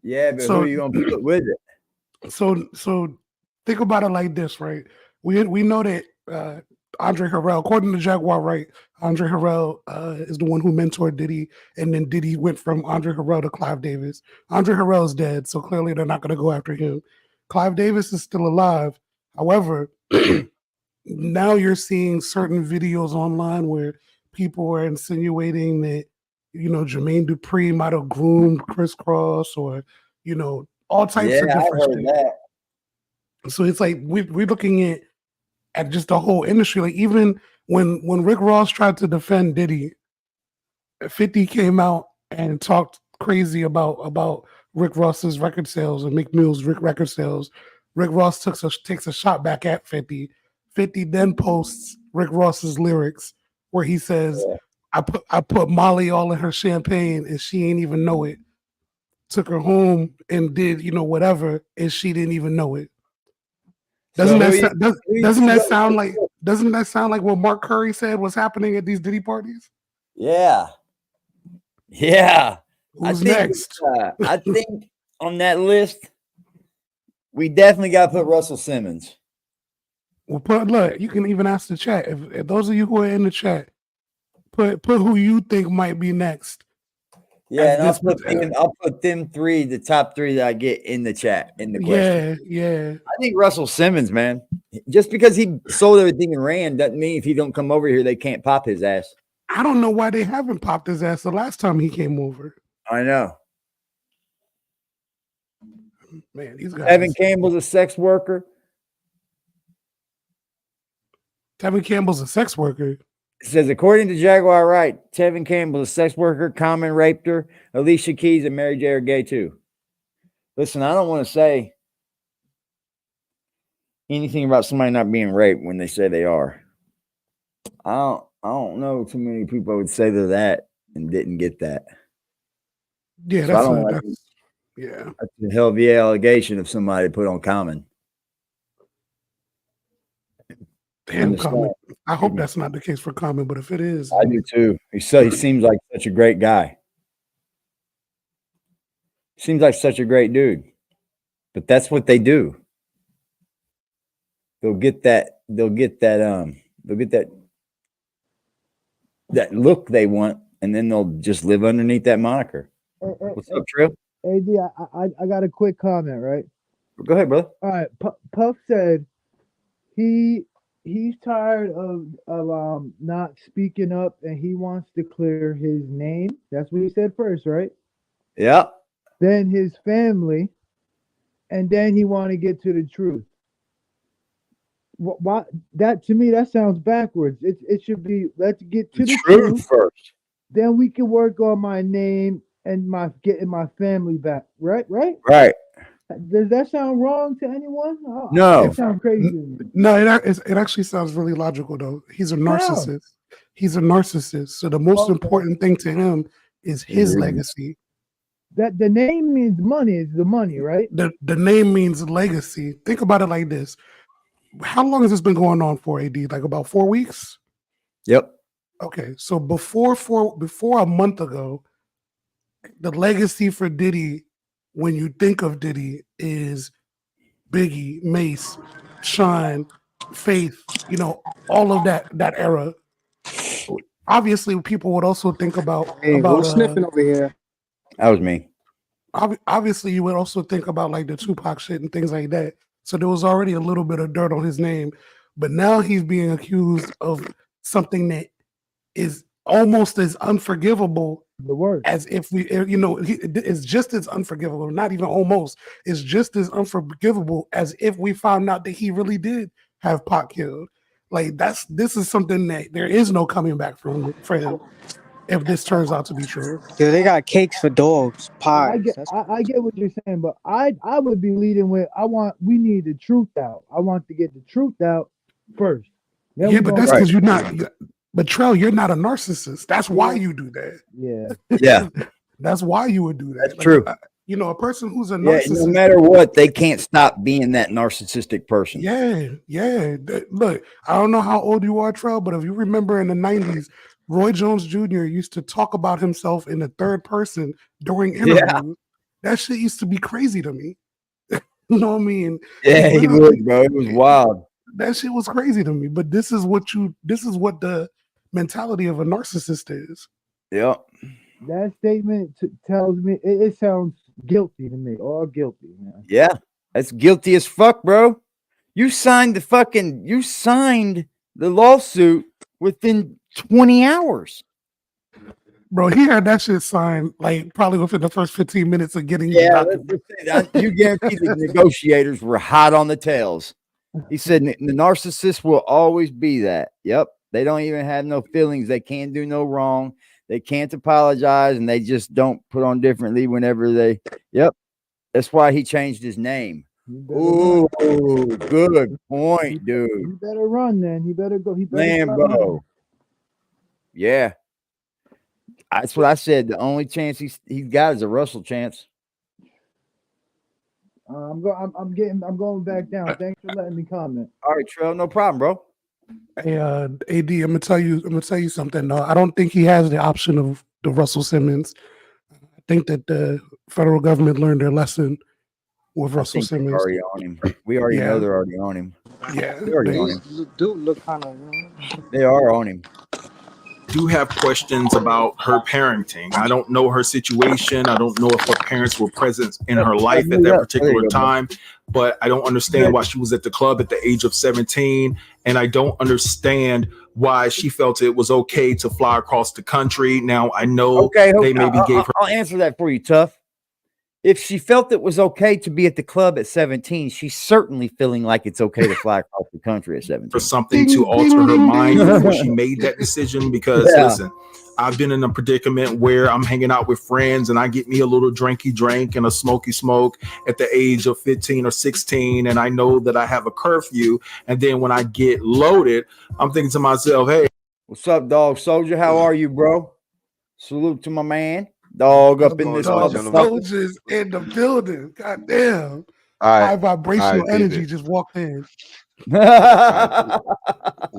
Yeah, but So- who are you gonna put with it? So think about it like this, right? We know that Andre Harrell, according to Jaguar, right? Andre Harrell is the one who mentored Diddy, and then Diddy went from Andre Harrell to Clive Davis. Andre Harrell is dead, so clearly they're not going to go after him. Clive Davis is still alive. However, now you're seeing certain videos online where people are insinuating that Jermaine Dupri might have groomed Criss Cross, or all types of I different heard shit. that. So it's like we're looking at just the whole industry. Like even when Rick Ross tried to defend Diddy, 50 came out and talked crazy about Rick Ross's record sales and Meek Mill's record sales. Rick Ross takes a shot back at 50. 50 then posts Rick Ross's lyrics where he says, I put Molly all in her champagne and she ain't even know it. Took her home and did, whatever, and she didn't even know it. Doesn't that sound like what Mark Curry said was happening at these Diddy parties? Yeah. Yeah. Who's next? I think on that list, we definitely got to put Russell Simmons. Well, look, you can even ask the chat. If those of you who are in the chat, put who you think might be next. Yeah, and I'll put them three, the top three that I get in the chat, in the question. Yeah. I think Russell Simmons, man. Just because he sold everything and ran doesn't mean if he don't come over here, they can't pop his ass. I don't know why they haven't popped his ass the last time he came over. I know. Man, these guys. Evan Campbell's a sex worker. Tevin Campbell's a sex worker. It says, according to Jaguar Wright, Tevin Campbell's a sex worker, Common raped her, Alicia Keys and Mary J are gay too. Listen, I don't want to say anything about somebody not being raped when they say they are. I don't know too many people would say they're that and didn't get that. Yeah, so that's a hell of the allegation if somebody put on Common. Damn, Common. I hope that's not the case for Common, but if it is, I do too. He seems like such a great guy. Seems like such a great dude. But that's what they do. They'll get that look they want, and then they'll just live underneath that moniker. What's up, Trill? AD, I got a quick comment, right? Go ahead, brother. All right, Puff said he's tired of not speaking up, and he wants to clear his name. That's what he said first, right? Yeah. Then his family, and then he want to get to the truth. Why that to me that sounds backwards. It should be let's get to the truth first. Then we can work on my name and getting my family back. Right? Right. Does that sound wrong to anyone? No. It sounds crazy to me. No, it actually sounds really logical though. He's a narcissist. How? He's a narcissist. So the most important thing to him is his legacy. That the name means money. Is the money, right? The name means legacy. Think about it like this. How long has this been going on for, AD? Like about 4 weeks? Yep. Okay, so before a month ago, the legacy for Diddy, when you think of Diddy, is Biggie, Mace, Sean, Faith, all of that era. Obviously, people would also think about sniffing over here. That was me. Obviously, you would also think about like the Tupac shit and things like that. So there was already a little bit of dirt on his name, but now he's being accused of something that is almost as unforgivable as if it's just as unforgivable, not even almost. It's just as unforgivable as if we found out that he really did have Pac killed. Like this is something that there is no coming back from for him if this turns out to be true. Yeah, they got cakes for dogs, pies. I get what you're saying, but I would be leading with we need the truth out. I want to get the truth out first. Then yeah, but that's because you're not. But Trell, you're not a narcissist. That's why you do that. Yeah. Yeah. That's why you would do that. That's true. A person who's a narcissist. No matter what, they can't stop being that narcissistic person. Yeah. Look, I don't know how old you are, Trell, but if you remember in the 90s, Roy Jones Jr. used to talk about himself in the third person during interviews. Yeah. That shit used to be crazy to me. You know what I mean? Yeah, he would, bro. It was wild. That shit was crazy to me. But this is what the mentality of a narcissist is. Yeah. That statement tells me it sounds guilty to me. All guilty, man. Yeah. That's guilty as fuck, bro. You signed the lawsuit within 20 hours. Bro, he had that shit signed like probably within the first 15 minutes of getting you guarantee the negotiators were hot on the tails. He said the narcissist will always be that. Yep. They don't even have no feelings. They can't do no wrong. They can't apologize, and they just don't put on differently whenever they. Yep. That's why he changed his name. You better Ooh, run. good point, dude. You better run then. You better go. He better start running. Lambo. Yeah. That's what I said. The only chance he's got is a Russell chance. I'm going back down. Thanks for letting me comment. All right, Trell, no problem, bro. Hey, AD, I'm gonna tell you something. No, I don't think he has the option of the Russell Simmons. I think that the federal government learned their lesson with I Russell think they're Simmons. already on him. We already know they're already on him. Yeah, They're already on him. Dude look kind of. They are on him. Do have questions about her parenting. I don't know her situation. I don't know if her parents were present in her life at that particular time, but I don't understand why she was at the club at the age of 17. And I don't understand why she felt it was okay to fly across the country. Now, I know they maybe gave her. I'll answer that for you, Tough. If she felt it was okay to be at the club at 17, she's certainly feeling like it's okay to fly across the country at 17. For something to alter her mind before she made that decision. Because listen, I've been in a predicament where I'm hanging out with friends and I get me a little drinky drink and a smoky smoke at the age of 15 or 16. And I know that I have a curfew. And then when I get loaded, I'm thinking to myself, hey, what's up, dog soldier? How are you, bro? Salute to my man. Dog up in this soldiers in the building. God damn. High vibrational energy just walked in. What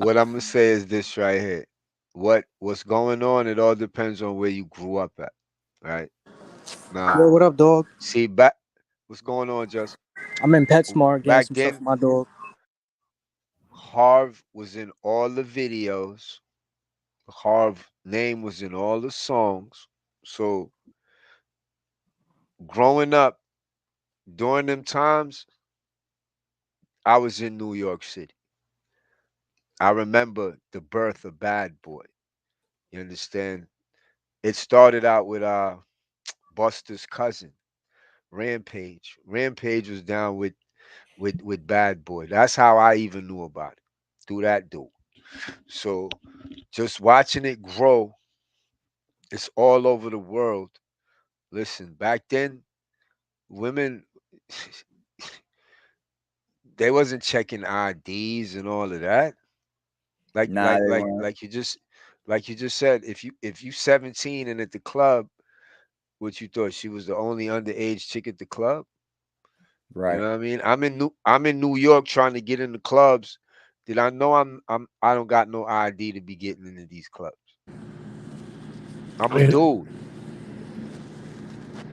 I'm gonna say is this right here. What's going on, it all depends on where you grew up at. Right? Now, Yo, what up, dog? See back what's going on, Just? I'm in PetSmart getting Back some then, stuff for my dog. Harv was in all the videos. Harv name was in all the songs. So growing up during them times, I was in New York City. I remember the birth of Bad Boy. You understand? It started out with Buster's cousin, Rampage. Rampage was down with Bad Boy. That's how I even knew about it. Through that dude. So just watching it grow, it's all over the world. Listen, back then, women they wasn't checking IDs and all of that. Like you just said, if you 17 and at the club, what you thought she was the only underage chick at the club? Right. You know what I mean? I'm in New York trying to get in the clubs. Did I know I don't got no ID to be getting into these clubs? I'm a dude.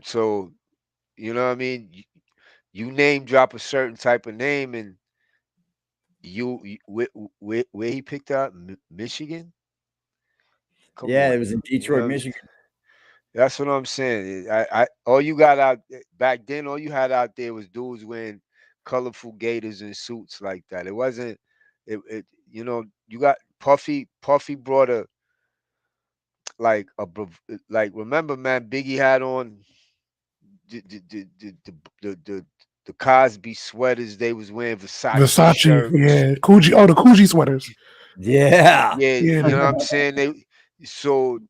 So, you know what I mean? You name drop a certain type of name and where he picked out Michigan? Come on, it was in Detroit, Michigan. That's what I'm saying. I all you got out back then, all you had out there was dudes wearing colorful gaiters and suits like that. It wasn't it you know, you got Puffy brought a like remember, man, Biggie had on the Cosby sweaters. They was wearing Versace shirts. Yeah, Coogee. The Coogee sweaters. Yeah, you know what I'm saying. So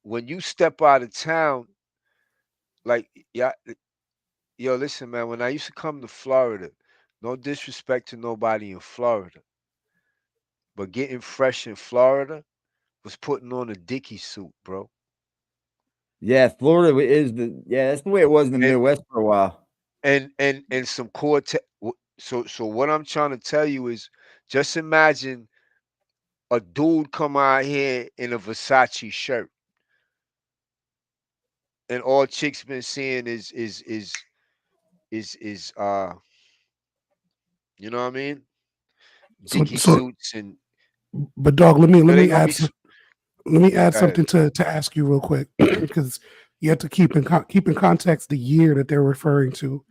when you step out of town, like yo, listen, man. When I used to come to Florida, no disrespect to nobody in Florida, but getting fresh in Florida was putting on a Dickie suit, bro. Yeah, Florida is that's the way it was in the Midwest for a while. And some Cortez. So what I'm trying to tell you is, just imagine a dude come out here in a Versace shirt, and all chicks been seeing is you know what I mean? Dickie suits and. But dog, let me add something to ask you real quick, because you have to keep in context the year that they're referring to.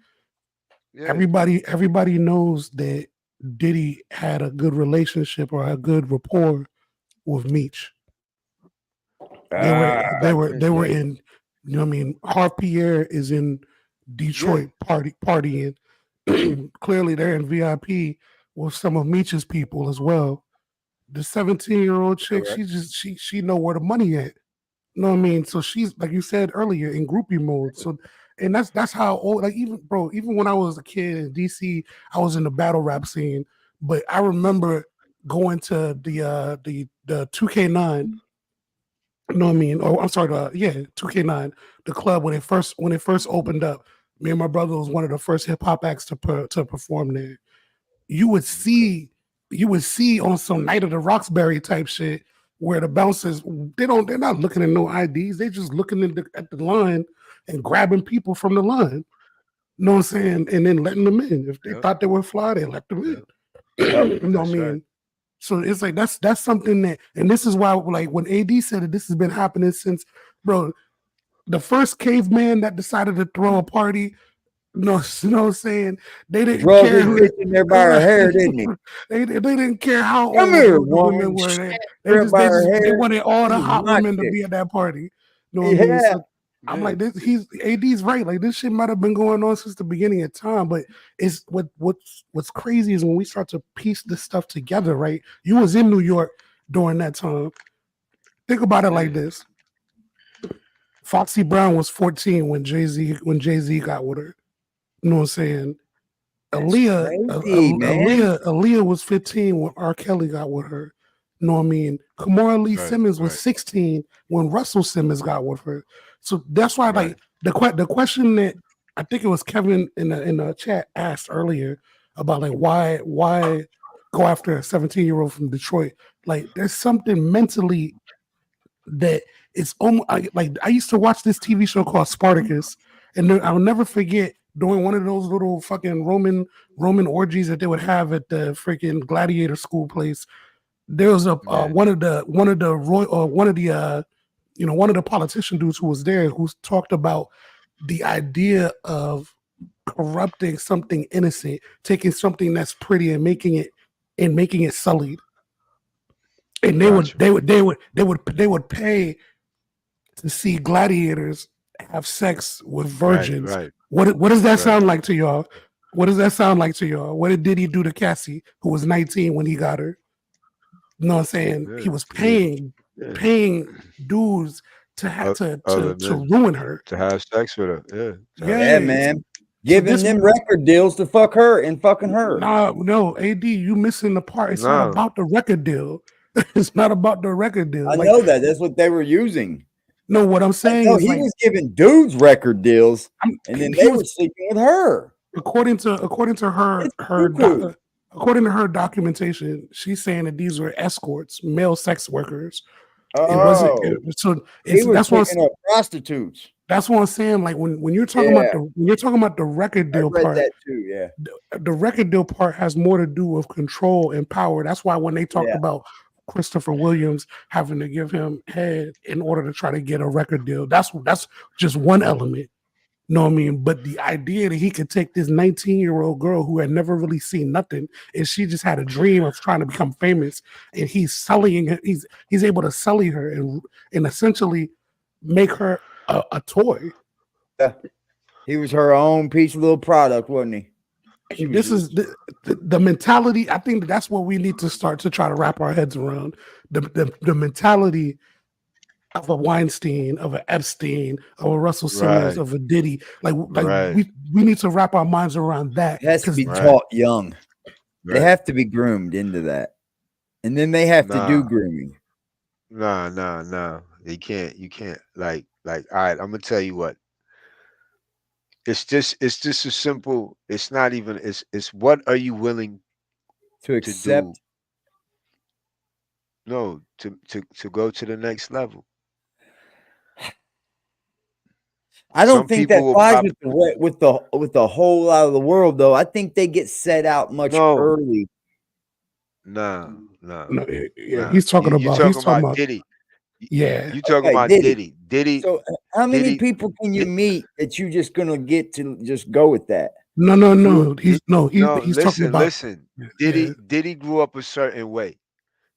Yeah. Everybody knows that Diddy had a good relationship or a good rapport with Meech. They were in, you know what I mean? Harv Pierre is in Detroit partying. Clearly they're in VIP with some of Meech's people as well. The 17-year-old chick, she know where the money at. You know what I mean? So she's, like you said earlier, in groupie mode. So And that's how old, like, even bro, even when I was a kid in DC, I was in the battle rap scene. But I remember going to the 2K9, you know what I mean? Or I'm sorry, 2K9, the club when it first opened up. Me and my brother was one of the first hip hop acts to perform there. You would see on some Night of the Roxbury type shit where the bouncers they're not looking at no IDs, they just looking at the line and grabbing people from the line. You know what I'm saying? And then letting them in. If they thought they were fly, they let them in. You know what I mean? Right. So it's like that's something that, and this is why, like, when AD said that this has been happening since, bro, the first caveman that decided to throw a party. No, you know what I'm saying? They didn't Drug care his who bitch in there by her hair, didn't he? they didn't care how Come old here, the women woman. were. Grab her by her They hair. wanted all the This is hot my women to chick. be at that party. You know what I mean? Yeah. So I'm like, he's AD's right. Like, this shit might have been going on since the beginning of time, but it's what's crazy is when we start to piece this stuff together, right? You was in New York during that time. Think about it like this. Foxy Brown was 14 when Jay-Z got with her. You know what I'm saying? Aaliyah was 15 when R. Kelly got with her. You know what I mean? Kamora Lee Simmons was 16 when Russell Simmons got with her. So that's why, like, the question that I think it was Kevin in the chat asked earlier about, like, why go after a 17-year-old from Detroit? Like, there's something mentally that it's almost like I used to watch this TV show called Spartacus, and I'll never forget during one of those little fucking Roman orgies that they would have at the freaking gladiator school place. There was a one of the politician dudes who was there who talked about the idea of corrupting something innocent, taking something that's pretty and making it sullied. And they would pay to see gladiators have sex with virgins. Right. What does that sound like to y'all? What does that sound like to y'all? What did Diddy do to Cassie, who was 19 when he got her? You know what I'm saying? He was paying dudes to have to ruin her, to have sex with her. Yeah, man. Giving them record deals to fuck her and fucking her. No, AD, you missing the part. It's not about the record deal. It's not about the record deal. I know that. That's what they were using. No, what I'm saying is, he like, was giving dudes record deals, and then they were sleeping with her. According to her documentation, she's saying that these were escorts, male sex workers. That's what prostitutes. That's what I'm saying. Like, when you're talking about the record deal part, that too, yeah. The record deal part has more to do with control and power. That's why when they talked about Christopher Williams having to give him head in order to try to get a record deal, that's just one element. You know what I mean? But the idea that he could take this 19-year-old girl who had never really seen nothing, and she just had a dream of trying to become famous, and he's sullying her, he's able to sully her and essentially make her a toy. Yeah. He was her own piece of little product, wasn't he? This is the mentality. I think that's what we need to start to try to wrap our heads around. The mentality of a Weinstein, of a Epstein, of a Russell Simmons, of a Diddy. Like we need to wrap our minds around that. It has to be taught young. They have to be groomed into that. And then they have to do grooming. No. You can't like all right, I'm gonna tell you what. It's just a simple, it's not even, it's what are you willing to accept? To do? No, to go to the next level. I don't think that flies with the whole lot of the world, though. I think they get set out much early. No. He's talking about Diddy. Yeah, you talking about Diddy. Diddy. So how many people can you meet that you just gonna get to just go with that? No. He's talking about. Listen. Diddy grew up a certain way.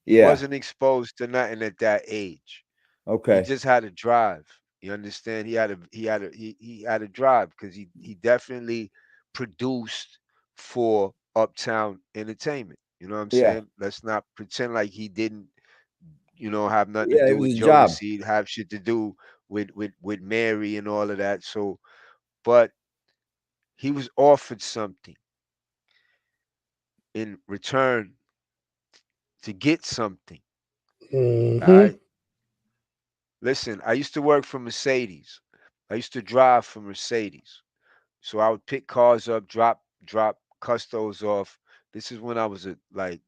He wasn't exposed to nothing at that age. Okay. He just had a drive. You understand? He had a drive because he definitely produced for Uptown Entertainment. You know what I'm saying? Let's not pretend like he didn't, have nothing to do with Jodeci, have shit to do with Mary and all of that. So but he was offered something in return to get something. Mhm. All right. Listen, I used to work for Mercedes. I used to drive for Mercedes. So I would pick cars up, drop custos off. This is when I was at like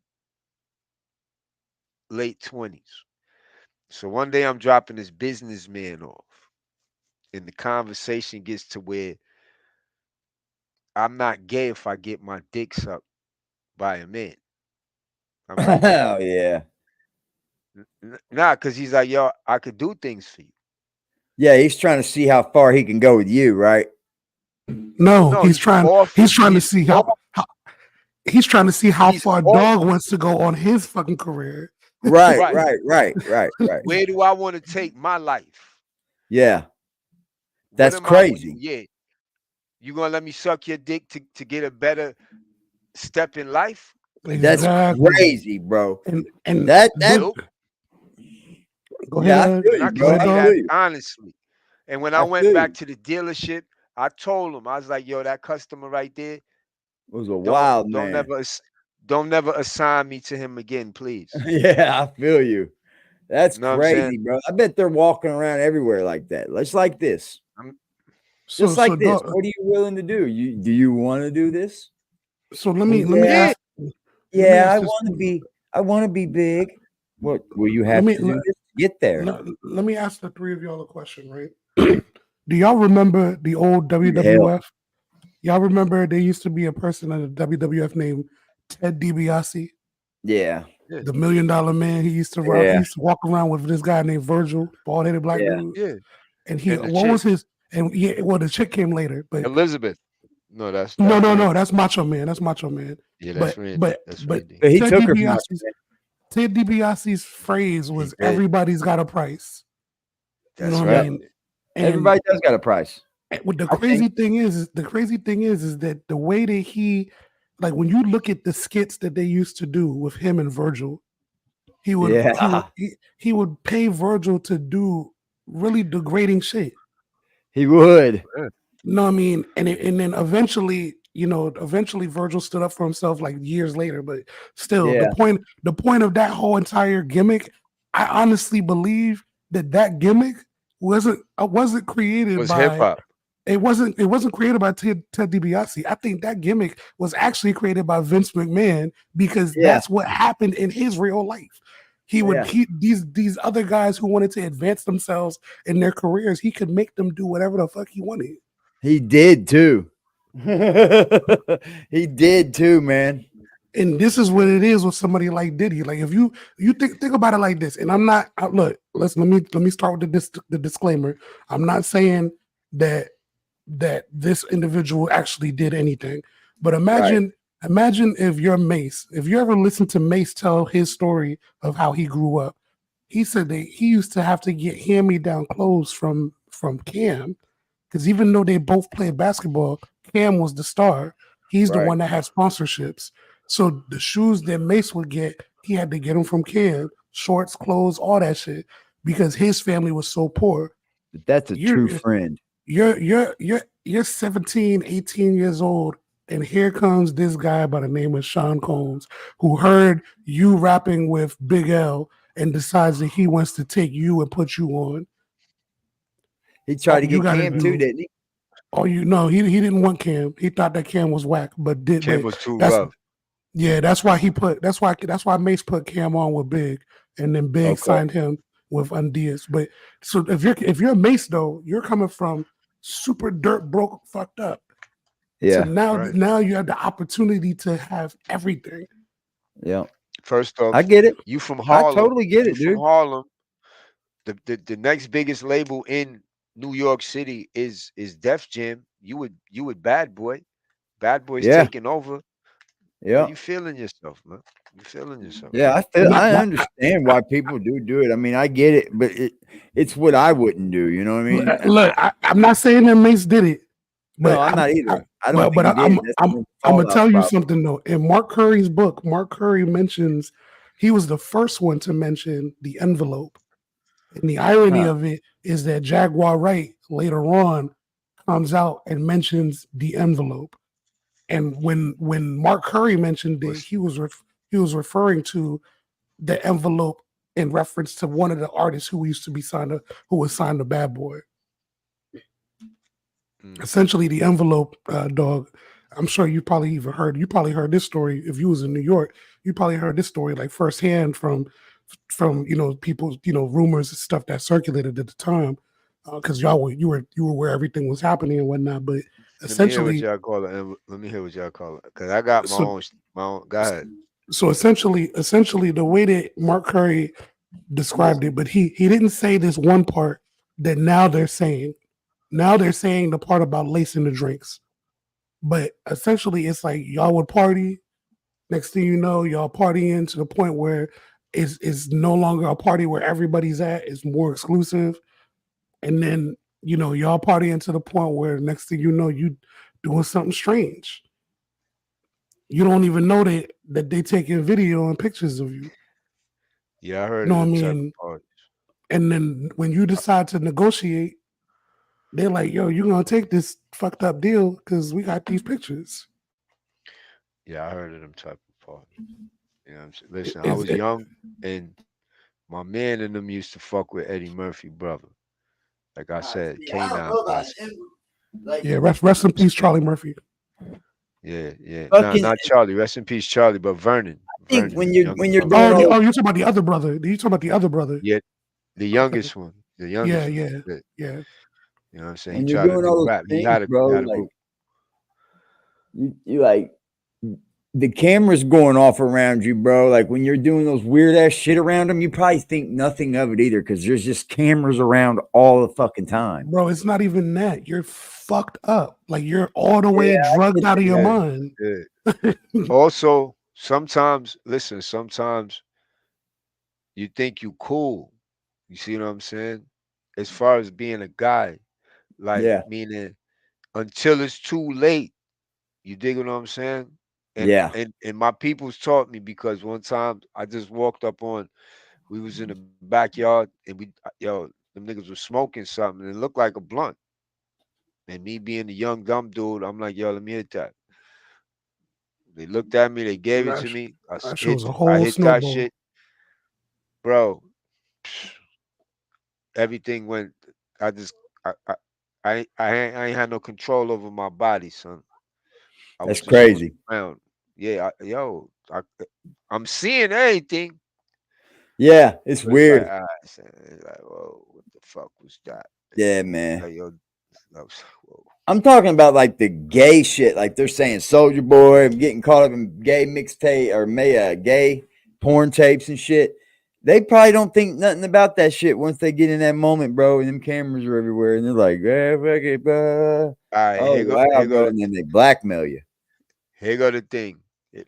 late 20s. So one day I'm dropping this businessman off. And the conversation gets to where I'm not gay if I get my dick sucked by a man. I'm like, Oh yeah. nah, because he's like, yo, I could do things for you. Yeah, he's trying to see how far he can go with you, right? No, No, he's trying to see how he's trying to see how far Dog wants to go on his fucking career. Right. Where do I want to take my life? Yeah. What That's am I- crazy. Yeah. You gonna let me suck your dick to get a better step in life? That's crazy, bro. And that Nope. Go yeah, ahead. I feel you, I can bro. say I that feel you. honestly. And when I I went feel back you. to the dealership, I told him, I was like, yo, that customer right there, It was a wild man. don't never assign me to him again, please. Yeah, I feel you. That's You know what I'm saying? crazy, bro. I bet they're walking around everywhere like that. Just like this. So Just like this. Dog, What are you willing to do? Do you want to do this? so let me Yeah. ask. Yeah, ask I this want to be big. What will you have to do this to get there? Let me ask the three of y'all a question, right? Do y'all remember the old WWF? Y'all remember there used to be a person in the WWF named Ted DiBiase? Yeah. The $1 Million Man. He used to rock, Yeah. he used to walk around with this guy named Virgil, bald-headed black dude. Yeah. And he And the what chick. was his and yeah, well the chick came later, but Elizabeth. No, that's no, Randy. that's Macho Man. That's Macho Man. Yeah, that's Randy. But That's but Randy. But he Ted took her from us. Ted DiBiase's phrase was did. everybody's got a price. That's you know right. what I mean? And Everybody does got a price. what the crazy thing is that the way that he, like when you look at the skits that they used to do with him and Virgil, he would pay Virgil to do really degrading shit. He would. You know what I mean? And then eventually Virgil stood up for himself like years later. But still, Yeah. the point of that whole entire gimmick, I honestly believe that gimmick wasn't created Was by hip hop. It wasn't created by Ted DiBiase. I think that gimmick was actually created by Vince McMahon because that's what happened in his real life. These other guys who wanted to advance themselves in their careers, he could make them do whatever the fuck he wanted. He did too. He did too, man. And this is what it is with somebody like Diddy. Like if you think about it like this, and I'm not look. Let me start with the disclaimer. I'm not saying that this individual actually did anything, but imagine if you're Mace. If you ever listen to Mace tell his story of how he grew up, he said that he used to have to get hand-me-down clothes from Cam, because even though they both played basketball, Cam was the star. He's the one that had sponsorships. So the shoes that Mace would get, he had to get them from Cam, shorts, clothes, all that shit, because his family was so poor. But that's a true friend. You're 17, 18 years old, and here comes this guy by the name of Sean Combs, who heard you rapping with Big L and decides that he wants to take you and put you on. He tried to get Cam too, didn't he? Oh, he didn't want Cam. He thought that Cam was whack, but Cam was too rough. Yeah, that's why Mace put Cam on with Big, and then Big signed him with Undies. But so if you're Mace though, you're coming from super dirt broke, fucked up. Yeah. So now you have the opportunity to have everything. Yeah. First off, I get it. You from Harlem. I totally get it, dude. From Harlem. The next biggest label in New York City is Def Jam. You would Bad Boy. Bad Boy's taking over. Yeah. You feeling yourself, man. You feeling yourself. Yeah, I understand why people do it. I mean, I get it, but it's what I wouldn't do. You know what I mean? Look, I'm not saying that Mace did it. But no, I'm not either. I don't think he did. I'm gonna tell you something though. In Mark Curry's book, Mark Curry mentions he was the first one to mention the envelope. And the irony of it is that Jaguar Wright later on comes out and mentions the envelope. And when Mark Curry mentioned it, he was referring to the envelope in reference to one of the artists who used to be signed who was signed to Bad Boy. Essentially, the envelope, dog. I'm sure you probably heard this story if you was in New York. You probably heard this story like firsthand from people, rumors and stuff that circulated at the time, because you were where everything was happening and whatnot. But essentially, let me hear what y'all call it, because I got my own. Go ahead. So essentially, the way that Mark Curry described it, but he didn't say this one part that now they're saying. Now they're saying the part about lacing the drinks. But essentially, it's like y'all would party. Next thing you know, y'all partying to the point where it's no longer a party where everybody's at. It's more exclusive. And then, y'all partying to the point where next thing you know, you doing something strange. You don't even know that they taking video and pictures of you. Yeah, I heard. You know what I mean? And then when you decide to negotiate, they're like, yo, you're going to take this fucked up deal because we got these pictures. Yeah, I heard of them type of parties. You know what I'm saying? Listen, I was young, and my man and them used to fuck with Eddie Murphy, brother. Like I said, K9. Yeah, rest in peace, Charlie Murphy. Yeah. Not Charlie. Rest in peace, Charlie, but Vernon. I think when you're doing you're talking about the other brother. You talking about the other brher? Yeah, the youngest one. The youngest. Yeah. You know what I'm saying? When He you're tried to doing do all those rap. things, He had a group. You like the camera's going off around you, bro. Like when you're doing those weird ass shit around them, you probably think nothing of it either because there's just cameras around all the fucking time. Bro, it's not even that. You're fucked up. Like you're all the way drugged out of your mind. Yeah. Also, sometimes you think you cool. You see what I'm saying? As far as being a guy, like meaning until it's too late. You dig what I'm saying? And my people's taught me because one time I just walked up on, we was in the backyard and them niggas was smoking something and it looked like a blunt. And me being the young dumb dude, I'm like, yo, let me hit that. They looked at me, they gave it to me. I hit that shit. Bro, everything went. I ain't had no control over my body, son. That's crazy. Yeah, I'm seeing everything. Yeah, it's weird. It's like, whoa, what the fuck was that? Yeah, man. Like, yo, I'm talking about like the gay shit. Like they're saying Soldier Boy, getting caught up in gay mixtape or gay porn tapes and shit. They probably don't think nothing about that shit once they get in that moment, bro. And them cameras are everywhere, and they're like, fuck it, bro. And then they blackmail you. Here go the thing.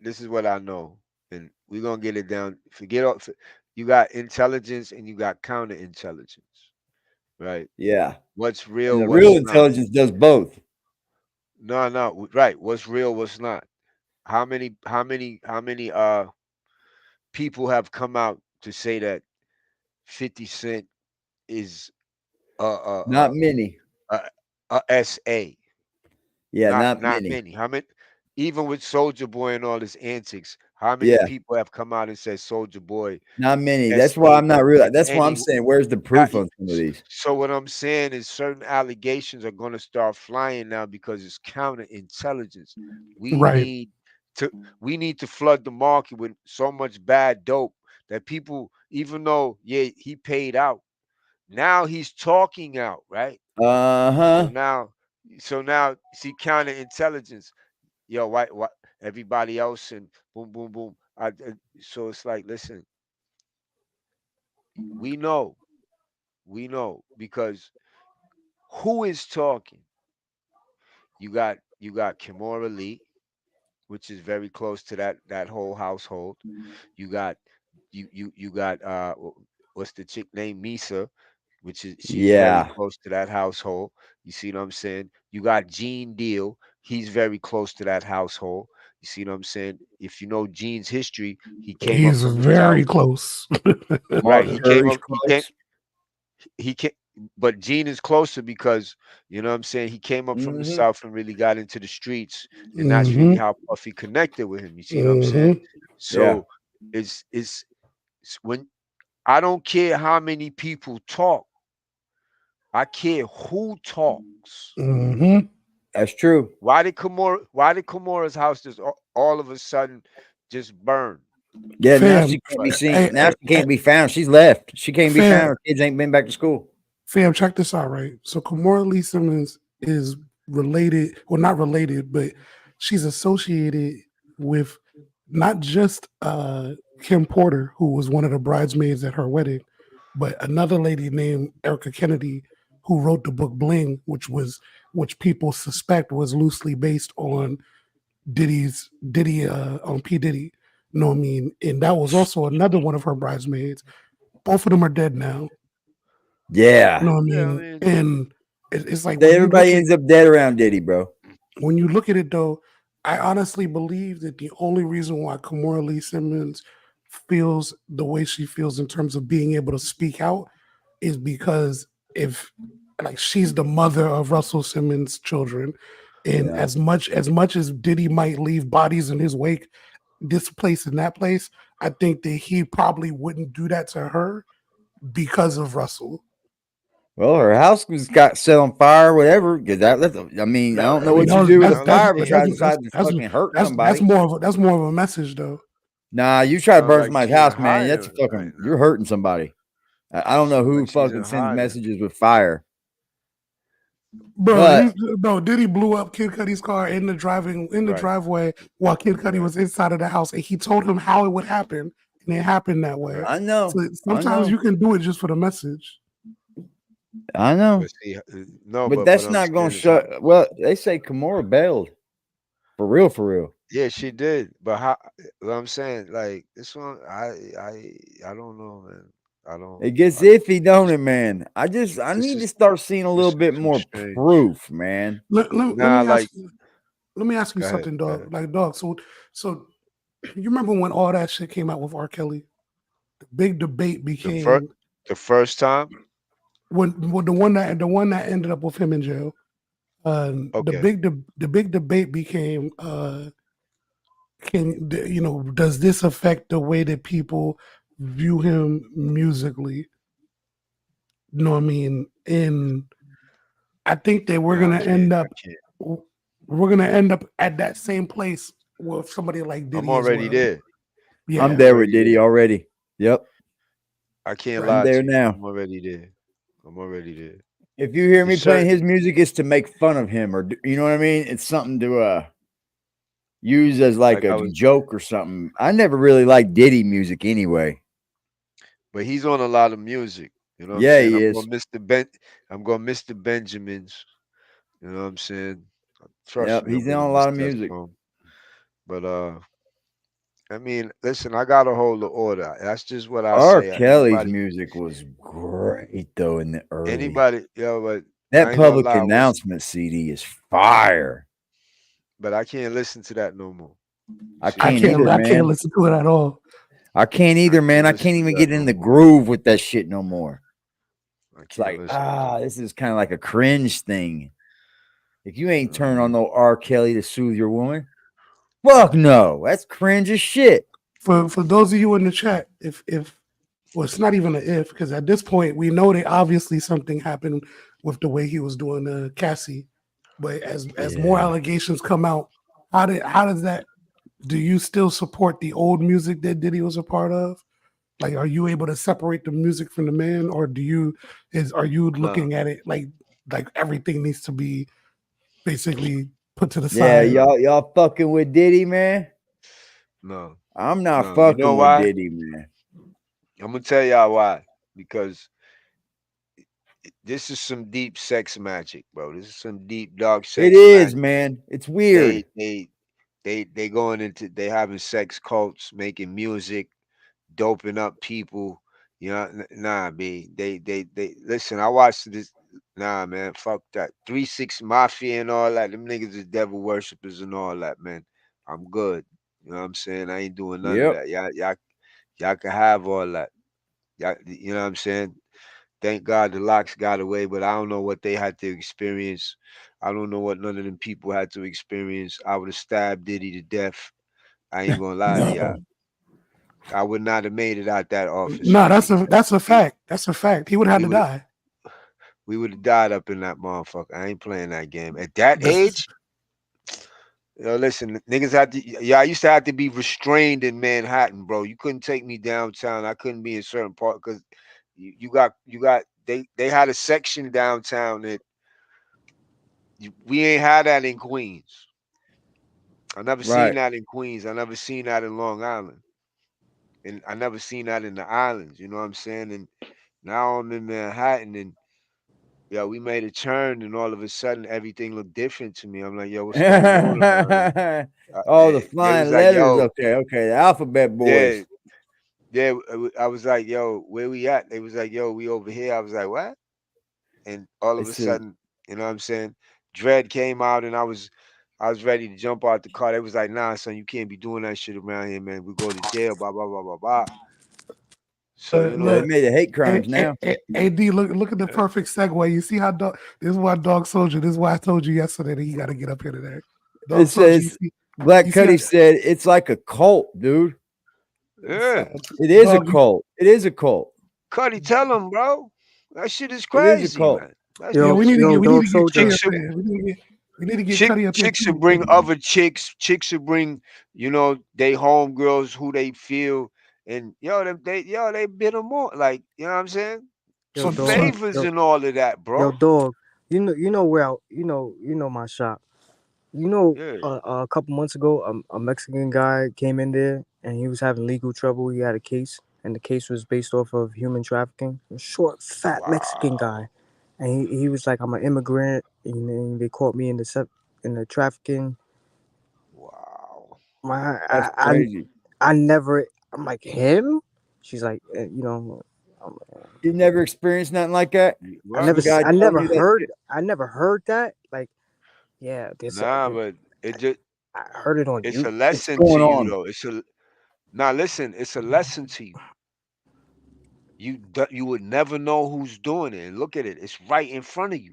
This is what I know, and we're gonna get it down. You got intelligence and you got counterintelligence, right? Yeah. What's real? And the real intelligence does both. No, right. What's real? What's not? How many people have come out to say that 50 Cent is not many. SA. Yeah, not many. How many? Even with Soldier Boy and all his antics, how many people have come out and said Soldier Boy? Not many. That's why I'm not real. That's why I'm saying, where's the proof on some of these? So what I'm saying is certain allegations are going to start flying now because it's counterintelligence. We need to flood the market with so much bad dope that people, even though he paid out, now he's talking out, right? So now see counterintelligence. Yo, why everybody else and boom, boom, boom. So it's like, listen, we know because who is talking? You got Kimora Lee, which is very close to that whole household. You got what's the chick named Misa, which is she's very close to that household. You see what I'm saying? You got Gene Deal. He's very close to that household. You see what I'm saying? If you know Gene's history, he's very close. Right. He came. but Gene is closer because you know what I'm saying. He came up from the Mm-hmm. South and really got into the streets, and that's really how Puffy connected with him. You see what I'm saying? Yeah. So it's when I don't care how many people talk, I care who talks. That's true. Why did Kamora's house just all of a sudden just burn? Yeah, now Fam, she can't be seen. hey, Now hey, she can't be found. She's left. She can't be found. fam, Her kids ain't been back to school. fam, check this out, right? So Kimora Lee Simmons is related, well, not related, but she's associated with not just Kim Porter, who was one of the bridesmaids at her wedding, but another lady named Erica Kennedy, who wrote the book Bling, which people suspect was loosely based on Diddy on P Diddy. You know what I mean? And that was also another one of her bridesmaids. Both of them are dead now. Yeah. You know what I Yeah, I mean? mean, And it's like when you look Everybody at ends up dead around Diddy, bro. when you look at it though, I honestly believe that the only reason why Kimora Lee Simmons feels the way she feels in terms of being able to speak out is because if like she's the mother of Russell Simmons' children, and Yeah. as much as Diddy might leave bodies in his wake, this place and that place, I think that he probably wouldn't do that to her because of Russell. Well, her house was got set on fire, whatever. Because I mean, I don't know I mean, what you do with a Sound like fire she besides ain't. decide to fucking hurt somebody. that's more of a message though. Nah, you try to Sound burn like somebody's she in house, man. That's hiding right fucking. now. You're hurting somebody. I don't know Sound who like she's in fucking sends hiding. messages with fire. Bro, But Diddy blew up Kid Cudi's car in the Right. driveway while Kid Cudi Right. was inside of the house, and he told him how it would happen, and it happened that way. Right. I know, So I sometimes know, you can do it just for the message. I know. But see, no, But but what that's I'm not gonna saying is how. shut. Well, they say Kimura bailed for real, for real. Yeah, she did. But how? What I'm saying, like this one, I don't know, man. I don't. It gets I, iffy, don't it, man? I this need is to start seeing a this little is bit too more strange. proof, man. Let Nah, like me ask you go ahead, something, go ahead. dog. Like, dog. So you remember when all that shit came out with R. Kelly? The big debate The first became the first time. when the one that ended up with him in jail. Okay. The big debate became does this affect the way that people view him musically? You know what I mean? And I think that Nah, I can't. we're gonna end up at that same place with somebody like I'm Diddy as already well. there. I'm I'm Yeah. there with already Diddy there. already. Yep, I can't I'm lie there to you. now. I'm already there. I'm already there. If you hear me It's playing certain. his music, it's to make fun of him, or you know what I mean. It's something to use as like Like a I was, joke or something. I never really liked Diddy music anyway. but he's on a lot of music. You know what I'm Yeah, saying? he is. I'm going Mr. Benjamins. You know what I'm saying? Trust Yep, me, I'm he's on gonna a miss lot of that music. song. But I mean, listen, I gotta hold the order. That's just what I R. say. Kelly's music was great though in the early. But I That ain't gonna public lie, announcement CD is fire. but I can't listen to that no more. You I see what I'm can't saying? either, I can't man. listen to it at all. I can't I either, man. can't I listen can't to even that get in no the more. groove with that shit no more. I It's can't like, listen to that. this is kind of like a cringe thing. If you ain't You know what I turning on mean? no R. Kelly to soothe your woman, fuck no. That's cringe as shit. For those of you in the chat, if well, it's not even an if, because at this point we know that obviously something happened with the way he was doing Cassie. But as more Yeah. allegations come out, how does that? Do you still support the old music that Diddy was a part of? Like, are you able to separate the music from the man, or are you No, looking at it like everything needs to be basically put to the Yeah, side? no, y'all fucking with Diddy, man. no, I'm not no. You know fucking with why? Diddy, man. I'm gonna tell y'all why. Because this is some deep sex magic, bro. This is some deep dark It sex is, magic. man. It's They weird. they they going into they having sex cults, making music, doping up people. You know, nah, B. They listen. I watched this. Nah, man, fuck that. 3-6 Mafia and all that. Them niggas is devil worshippers and all that, man. I'm good. You know what I'm saying? I ain't doing none of Yep. that. Y'all can have all that. Y'all, you know what I'm saying? Thank God the locks got away, but I don't know what they had to experience. I don't know what none of them people had to experience. I would have stabbed Diddy to death. I ain't gonna lie to y'all. I would not have made it out that office. No, that's a fact. That's a fact. He would have had to die. We would have died up in that motherfucker. I ain't playing that game. At that age, yo, listen, niggas had to. Yeah, I used to have to be restrained in Manhattan, bro. You couldn't take me downtown. I couldn't be in certain part because you got. They had a section downtown that we ain't had that in Queens. I never seen that in Queens. I never seen that in Long Island, and I never seen that in the islands. You know what I'm saying? And now I'm in Manhattan, and yo, we made a turn, and all of a sudden everything looked different to me. I'm like, yo, what's going on? Oh, the They flying was like, letters. yo, Okay, the alphabet boys. Yeah, I was like, yo, where we at? They was like, yo, we over here. I was like, what? And all of a sudden, you know what I'm saying? Dread came out, and I was ready to jump out the car. They was like, nah, son, you can't be doing that shit around here, man. We go to jail, blah blah blah blah blah. So you know, they made the hate crimes now. AD, look at the perfect segue. You see how this is why Dog Soldier. This is why I told you yesterday that he got to get up here today. It says Black Cuddy said it's like a cult, dude. Yeah, it is a cult. It is a cult. Cuddy, tell him, bro. That shit is It crazy, is a cult. man. Yeah, we need to get Cuddy chicks. up here. We need to get Cuddy up here. Chicks should bring other chicks. Chicks should bring, you know, they homegirls who they feel, and they bid them more. Like, you know what I'm saying? Some favors and all of that, bro. Yo, dog. You know where you know my shop. You know, a couple months ago, a Mexican guy came in there and he was having legal trouble. He had a case, and the case was based off of human trafficking. A short, fat Mexican guy, and he was like, "I'm an immigrant," and then they caught me in the trafficking. Wow, that's crazy. I'm like him. She's like, you know. You never experienced nothing like that. I never heard that. Like, yeah, but it just. I heard it on. It's YouTube. a lesson to you, though. Listen. It's a lesson to you. You would never know who's doing it. And look at it. It's right in front of you.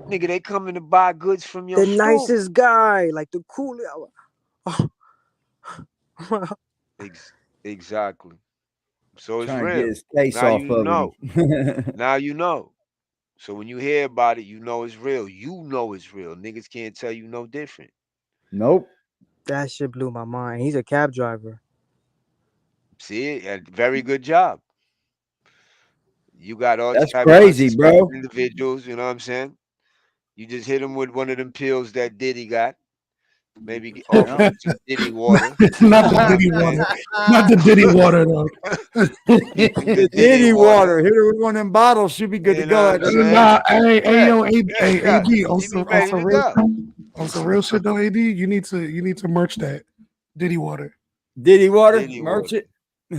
Nigga, they coming to buy goods from your store. Nicest guy, like the coolest. Exactly. So it's Trying real. to get his face now off you of know. him. Now you know. So when you hear about it, you know it's real. You know it's real. Niggas can't tell you no different. Nope. That shit blew my mind. He's a cab driver. See, a very good job. You got all That's type crazy, of bro. individuals. You know what I'm saying? You just hit him with one of them pills that Diddy got. Maybe offer him some Diddy water. Not the Diddy water. Not the Diddy water, though. The Diddy water. Hit her with one of them bottles. She'll be good to go. Nah, hey, AD. On some real shit though, AD. You need to merch that Diddy water. Diddy water. Merch it. You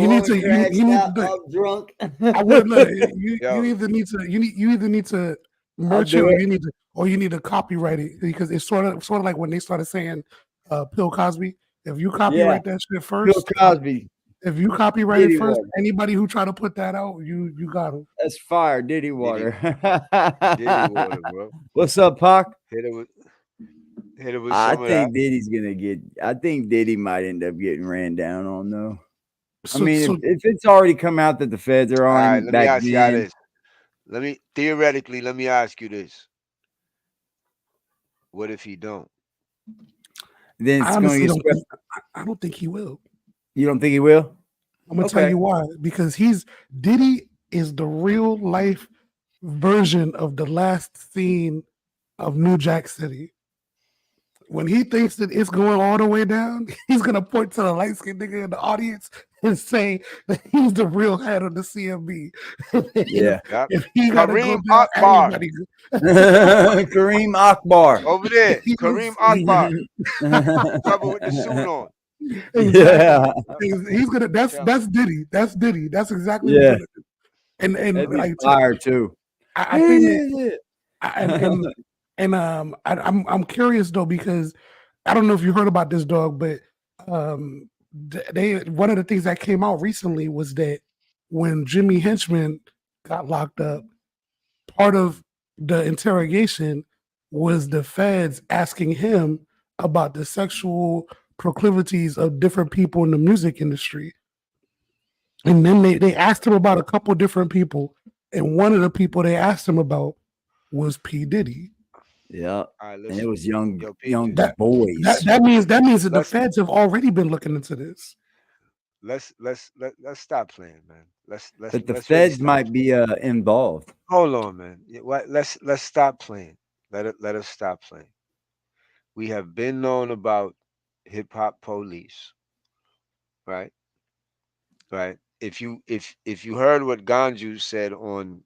need to. Drunk. I would look. You either need to merch it, or you need to copyright it, because it's sort of like when they started saying Bill Cosby. If you copyright that shit first, Bill Cosby. If you copyright Diddy it first, water. Anybody who try to put that out, you got him. That's fire, Diddy water. Diddy water, bro. What's up, Pac? Hit it with I some of think that. Diddy's gonna get. I think Diddy might end up getting ran down on though. I mean, if it's already come out that the feds are on All him right, let me back ask you how then, this. Let me ask you this. What if he don't? then it's Honestly, going to get swept. I don't think he will. You don't think he will? I'm gonna tell you why. Because Diddy is the real life version of the last scene of New Jack City. When he thinks that it's going all the way down, he's gonna point to the light skinned nigga in the audience and say that he's the real head of the CMB. Yeah. If he gotta Kareem go down, Akbar. Kareem Akbar. Over there. Kareem Akbar. Trouble with the suit on. Yeah. He's gonna that's Diddy. That's Diddy. That's exactly what he's gonna do. And that'd be like fire too. I think I'm curious though, because I don't know if you heard about this, dog, but one of the things that came out recently was that when Jimmy Henchman got locked up, part of the interrogation was the feds asking him about the sexual proclivities of different people in the music industry. And then they asked him about a couple different people. And one of the people they asked him about was P. Diddy. Yeah. Right, And it was young young boys. That means that the feds have already been looking into this. Let's stop playing, man. Let's But the let's really feds stop might be involved. Hold on, man. Let's stop playing. Let us stop playing. We have been known about hip hop police, right? Right. If you heard what Ganju said on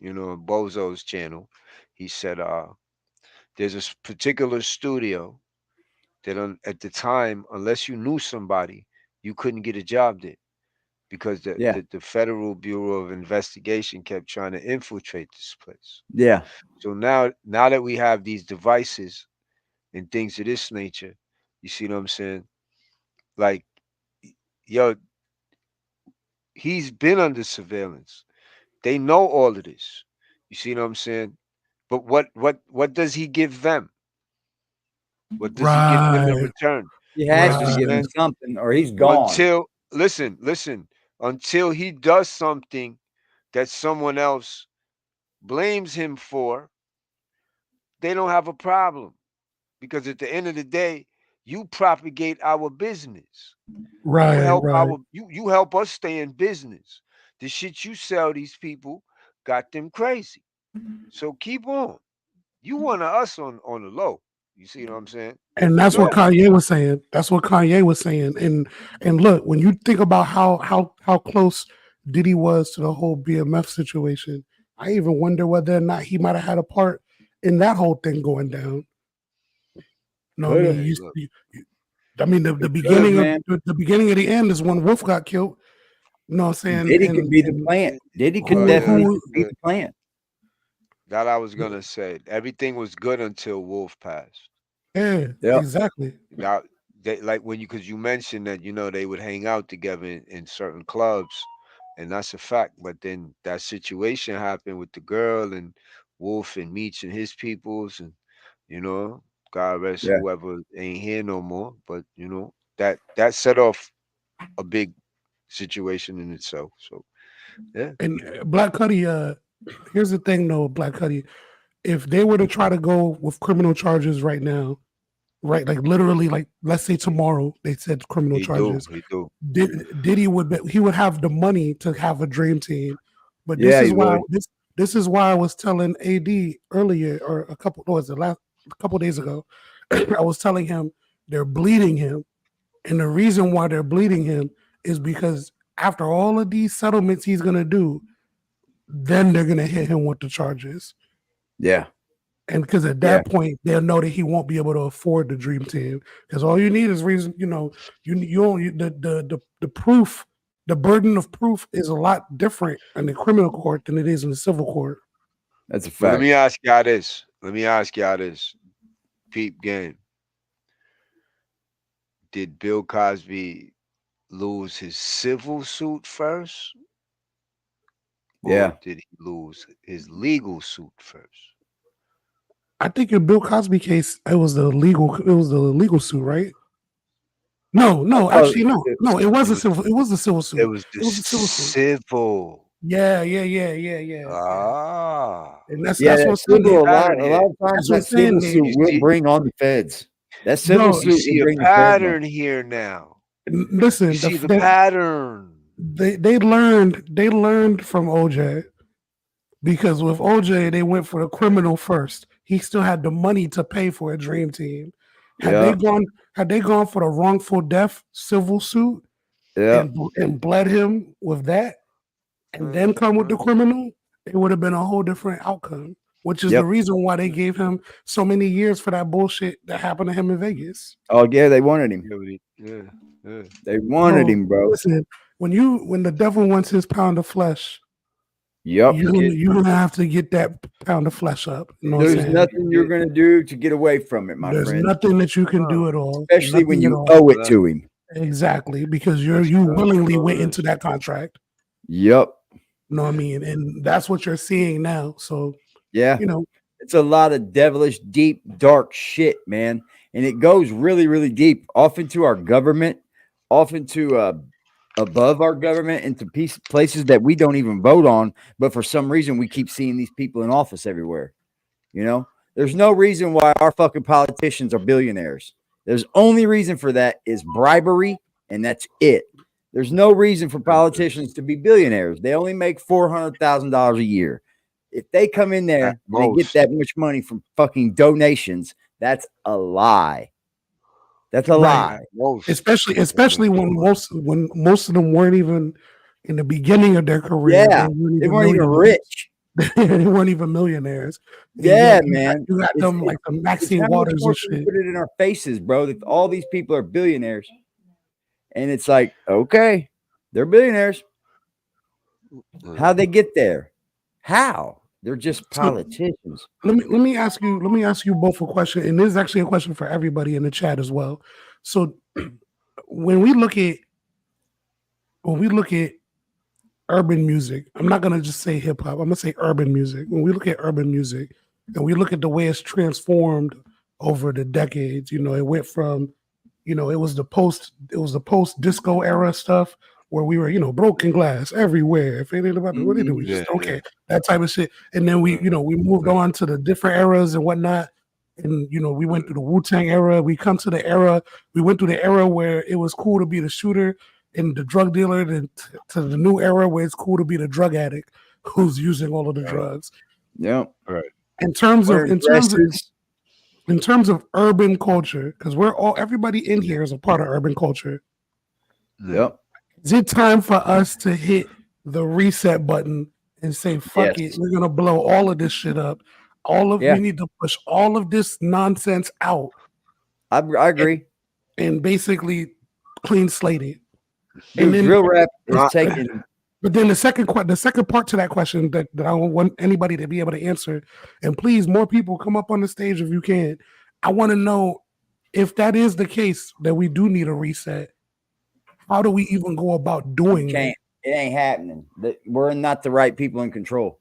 Bozo's channel, he said there's a particular studio that at the time, unless you knew somebody, you couldn't get a job there because the Federal Bureau of Investigation kept trying to infiltrate this place. Yeah. So now that we have these devices and things of this nature, you see what I'm saying? Like, yo, he's been under surveillance. They know all of this. You see what I'm saying? But what does he give them? What does he give them in return? He has to give him something, or he's gone. Until until he does something that someone else blames him for, they don't have a problem. Because at the end of the day, you propagate our business. Right. You help us stay in business. The shit you sell these people got them crazy. So keep on. You want us on the low. You see what I'm saying? And that's what Kanye was saying. That's what Kanye was saying. And look, when you think about how close Diddy was to the whole BMF situation, I even wonder whether or not he might have had a part in that whole thing going down. No, I mean, the beginning of the beginning of the end is when Wolf got killed. You know what I'm saying? Diddy could be the plant. Diddy could definitely be the plant. That I was gonna say. Everything was good until Wolf passed. Yeah, exactly. Now, because you mentioned that they would hang out together in certain clubs, and that's a fact. But then that situation happened with the girl and Wolf and Meech and his peoples, and God rest whoever ain't here no more. But that set off a big situation in itself. So yeah. And Black Cuddy, here's the thing though, Black Cuddy. If they were to try to go with criminal charges right now, right, like literally, like let's say tomorrow they said criminal charges. Diddy would have the money to have a dream team. But this is why I was telling AD earlier, or a couple days ago, I was telling him they're bleeding him. And the reason why they're bleeding him is because after all of these settlements he's going to do, then they're going to hit him with the charges. Yeah. And because at that point, they'll know that he won't be able to afford the dream team. Because all you need is reason, the proof, the burden of proof is a lot different in the criminal court than it is in the civil court. That's a fact. But let me ask y'all this. Peep game. Did Bill Cosby lose his civil suit first? Or did he lose his legal suit first? I think in Bill Cosby case, it was the legal suit, right? No, actually, no. It was a civil. It was the civil suit. It was the civil. Yeah. And that's what's civil. A lot of times that civil suit will bring on the feds. That civil suit you see a pattern here now. Listen, you see the pattern. They learned from OJ, because with OJ they went for the criminal first. He still had the money to pay for a dream team. Had they gone for the wrongful death civil suit and bled him with that, and then come with the criminal, it would have been a whole different outcome. Which is the reason why they gave him so many years for that bullshit that happened to him in Vegas. Oh yeah, they wanted him. They wanted him, bro. Listen, when the devil wants his pound of flesh, you're gonna have to get that pound of flesh up. You know There's nothing you're gonna do to get away from it, my friend. There's nothing that you can do at all, especially when you owe it to him. Exactly, because you willingly went into that contract. Yep. You know what I mean? And that's what you're seeing now. So Yeah. you know, It's a lot of devilish, deep, dark shit, man. And it goes really, really deep, off into our government, off into above our government, into places that we don't even vote on. But for some reason, we keep seeing these people in office everywhere. You know, there's no reason why our fucking politicians are billionaires. There's only reason for that is bribery, and that's it. There's no reason for politicians to be billionaires. They only make $400,000 a year. If they come in there At and they get most. that much money from fucking donations, that's a lie. That's a Right. lie. At most. especially when most of them weren't even in the beginning of their career. Yeah, they weren't even rich. They weren't even millionaires. And Yeah, yet man. you got It's, them it, like the it's Maxine how much Waters more and can we shit. put it in our faces, bro? That all these people are billionaires, and it's like, okay, they're billionaires. How they get there? How? They're just So politicians. let me ask you both a question, and this is actually a question for everybody in the chat as well. So when we look at urban music, I'm not gonna just say hip hop. I'm gonna say urban music. When we look at urban music, and we look at the way it's transformed over the decades, it went from, it was the post disco era stuff where we were, broken glass everywhere. If it ain't about what they do, we Yeah, just don't care. That type of shit. And then we moved on to the different eras and whatnot. And we went through the Wu-Tang era. We went through the era where it was cool to be the shooter and the drug dealer, to the new era where it's cool to be the drug addict who's using all of the drugs. Yeah. right. In terms of Wearing dresses. in terms of urban culture, because everybody in here is a part of urban culture. Yep. Is it time for us to hit the reset button and say, fuck Yes. it, we're gonna blow all of this shit up? Yeah. We need to push all of this nonsense out I agree. and basically clean slate it. Dude, And then drill rap is Uh, taking. But then the second part to that question that I want anybody to be able to answer, and please, more people come up on the stage if you can. I want to know if that is the case, that we do need a reset. How do we even go about doing that? Can't. It ain't happening. We're not the right people in control.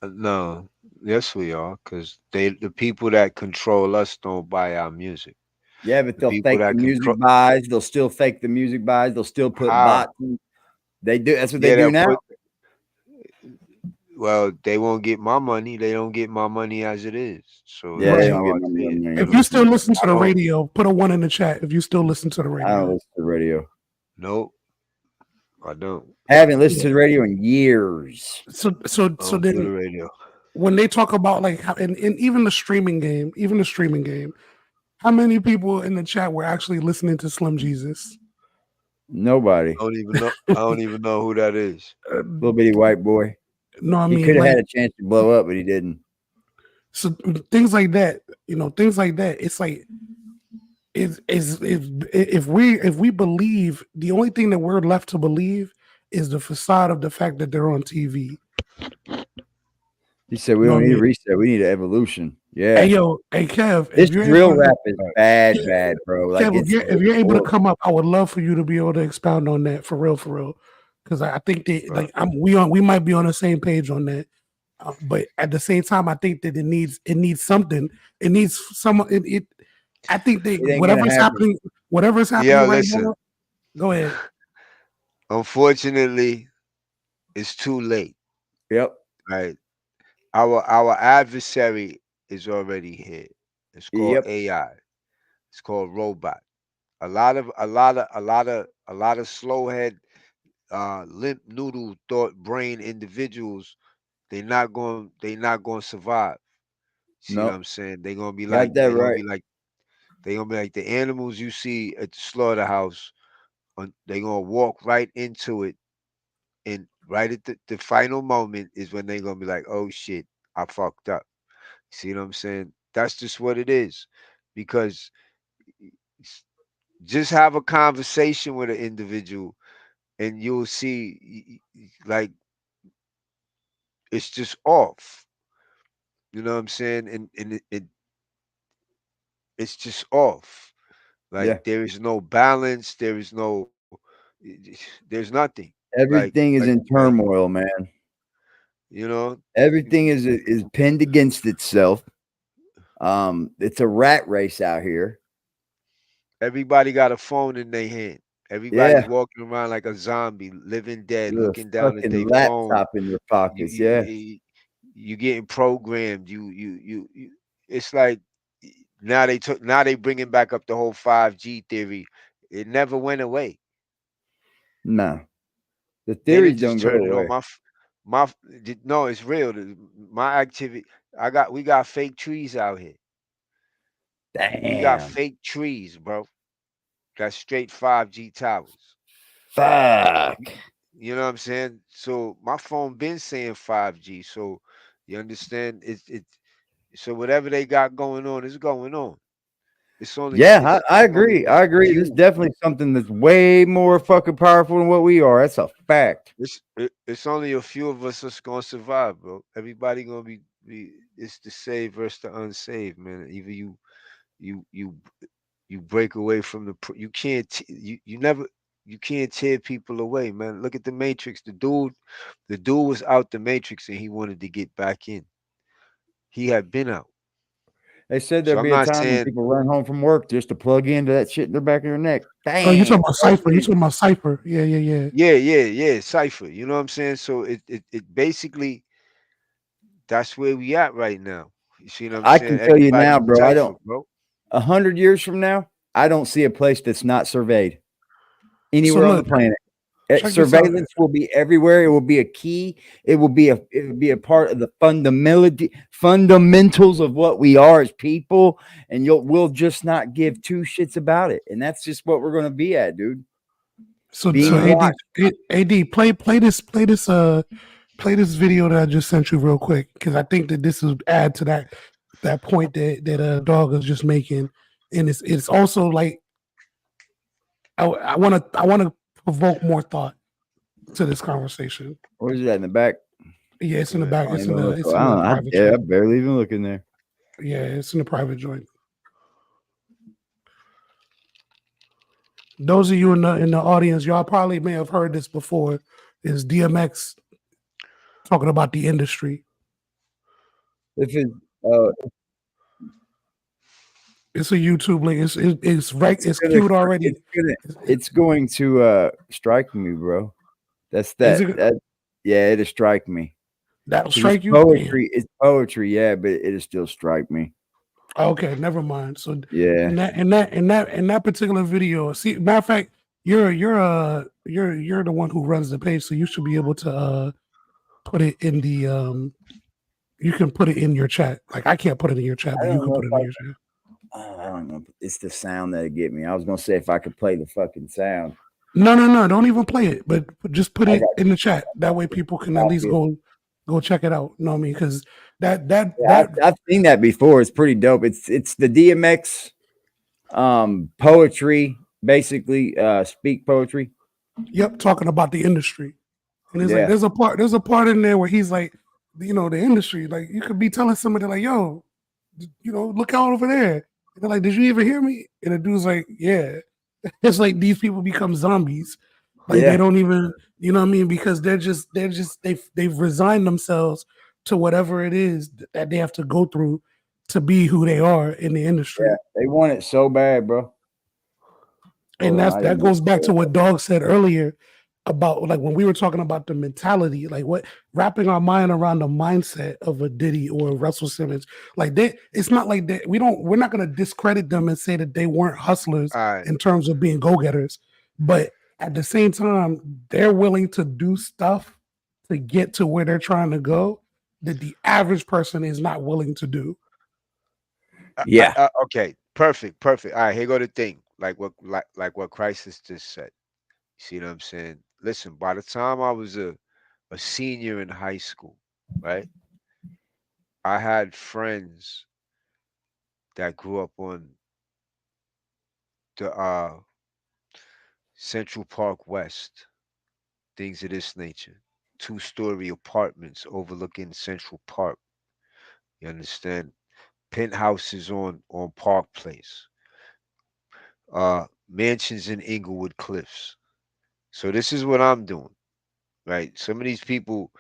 no. Yes, we are, because the people that control us don't buy our music. Yeah, but The they'll people fake the that control, music buys. They'll still fake the music buys. They'll still put how? bots. They do. That's what Yeah, they do they'll now. put. Well, they won't get my money. They don't get my money as it is. So Yeah, that's they Right. don't how get I no see it. money. If you still listen to I the don't. radio, put a 1 in the chat. If you still listen to the I don't radio, listen to the radio. Nope, I don't. I haven't listened Yeah. to the radio in years. So I don't do the then radio. when they talk about like how, and even the streaming game, how many people in the chat were actually listening to Slim Jesus? Nobody. I don't even know. I don't even know who that is. Little bitty white boy. No, I He mean, could have like, had a chance to blow up, but he didn't. so things like that, things like that. It's like, if we believe, the only thing that we're left to believe is the facade of the fact that they're on TV. He said we You know what don't I need a mean? reset. We need an evolution. Yeah. Hey yo, hey Kev, This if you're drill able, rap is bad, bro. Like Kev, it's if you're able to horrible. come up, I would love for you to be able to expound on that for real, because I think that like we might be on the same page on that. But at the same time, I think that it needs something. It needs someone. I think that It ain't gonna happen. whatever's happening Yeah, right listen. now. Go ahead. Unfortunately, it's too late. Yep. Right. Our adversary is already here. It's called Yep. AI. It's called robot. A lot of slowhead, limp noodle thought brain individuals. They not going to survive. See what Nope. I'm saying? They're gonna be Got like that right. the animals you see at the slaughterhouse. They're gonna walk right into it, and right at the final moment is when they're gonna be like, "Oh shit, I fucked up." See what I'm saying? That's just what it is, because just have a conversation with an individual, and you'll see, like, it's just off. You know what I'm saying? And it's just off. Like there is no balance. There is no. There's nothing. Everything is in Like turmoil, man. you know. Everything is pinned against itself. It's a rat race out here. Everybody got a phone in their hand. Everybody's Yeah, walking around like a zombie, living dead, with a looking down at fucking their phone. laptop in their pockets. You, Yeah, you, you getting programmed. It's like now they bringing back up the whole 5G theory. It never went away. no, the Then it theories just don't go turned it on. away. No, it's real. My activity. We got fake trees out here. We got Damn, fake trees, bro. That's straight 5G towers. fuck. You know what I'm saying? So my phone been saying 5G. So you understand? So whatever they got going on is going on. It's only Yeah, I it's only agree. I agree. This is few. definitely something that's way more fucking powerful than what we are. That's a fact. It's only a few of us that's gonna survive, bro. Everybody gonna be it's the saved versus the unsaved, man. Either you you you break away from you can't you never you can't tear people away, man. Look at the Matrix. The dude was out the Matrix and he wanted to get back in. He had been out. They said So there'd I'm be a not time when saying people run home from work just to plug into that shit in their back of their neck. Oh, you talking Damn. about Cypher? You talking about Cypher? Yeah, yeah, yeah. yeah, Cypher. You know what I'm saying? So it basically that's where we at right now. You see what I'm I saying? can tell you now, Everybody's bro. I Cypher, don't. bro. 100 years from now, I don't see a place that's not surveyed So anywhere on the look, planet. check this out. Surveillance will be everywhere. It will be a key. It will be a part of the fundamentals of what we are as people, and we'll just not give two shits about it. And that's just what we're gonna be at, dude. So Being watched. AD, play this video that I just sent you real quick because I think that this will add to that point that dog is just making, and it's also like I want to provoke more thought to this conversation. Where's it at in the back? Yeah, it's in the back. I don't It's even in look. the I don't know. private I joint. barely even look in there. Yeah, it's in the private joint. Those of you in the audience, y'all probably may have heard this before. Is DMX talking about the industry? If it, It's a YouTube link. It's right. It's queued already. It's going to strike me, bro. That's Is that. it- That yeah, it'll strike me. That'll 'Cause strike it's you. poetry. It's poetry, yeah, but it'll still strike me. Okay, never mind. So Yeah. in that particular video, see, matter of fact, you're the one who runs the page, so you should be able to put it in the you can put it in your chat. Like I can't put it in your chat, I but you don't can know put it if in your chat. I don't know. It's the sound that get me. I was gonna say if I could play the fucking sound. No, don't even play it, but just put I it got in the chat. That way people can at least go check it out. You know what I mean? Because I've seen that before. It's pretty dope. It's the DMX poetry, basically speak poetry. Yep, talking about the industry. And it's like Yeah. there's a part in there where he's like, you know, the industry, like you could be telling somebody like, yo, you know, look out over there. And they're like, did you even hear me? And the dude's like, yeah. It's like these people become zombies. Like they Yeah. don't even, you know what I mean? Because they've resigned themselves to whatever it is that they have to go through to be who they are in the industry. Yeah, they want it so bad, bro. And that goes back to what Dog said earlier about like when we were talking about the mentality, like what wrapping our mind around the mindset of a Diddy or a Russell Simmons. Like it's not like that. We're not gonna discredit them and say that they weren't hustlers in terms of being go-getters, but at the same time, they're willing to do stuff to get to where they're trying to go that the average person is not willing to do. Yeah. Okay. Perfect. All right. Here go the thing. Like what Crisis just said. See what I'm saying? Listen. By the time I was a senior in high school, right? I had friends that grew up on the Central Park West, things of this nature. 2-story apartments overlooking Central Park. You understand? Penthouses on Park Place. mansions in Inglewood Cliffs. So this is what I'm doing, right? Some of these people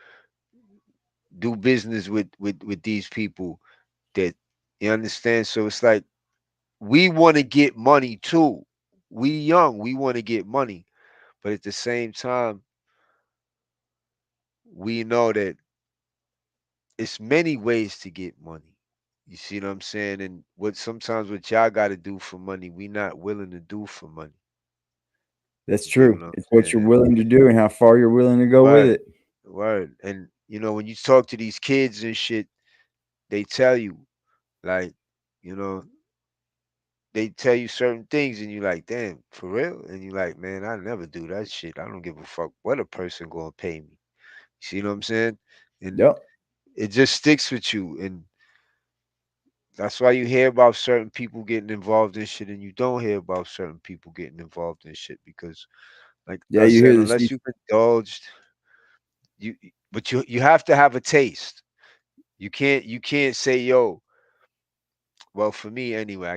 do business with these people that, you understand. So it's like we want to get money too. We young, we want to get money, but at the same time, we know that it's many ways to get money. You see what I'm saying? And sometimes what y'all got to do for money, we not willing to do for money. That's You get what true. I'm It's what saying? you're willing to do and how far you're willing to go with Word, it. word. And you know, when you talk to these kids and shit, they tell you, like, you know, they tell you certain things and you like, damn, for real? And you like, man, I never do that shit. I don't give a fuck what a person gonna pay me. See what I'm saying? And Yep. it just sticks with you. And that's why you hear about certain people getting involved in shit and you don't hear about certain people getting involved in shit because, like Yeah, I you said, hear this. unless you've indulged, but you have to have a taste. You can't say, yo, well, for me anyway,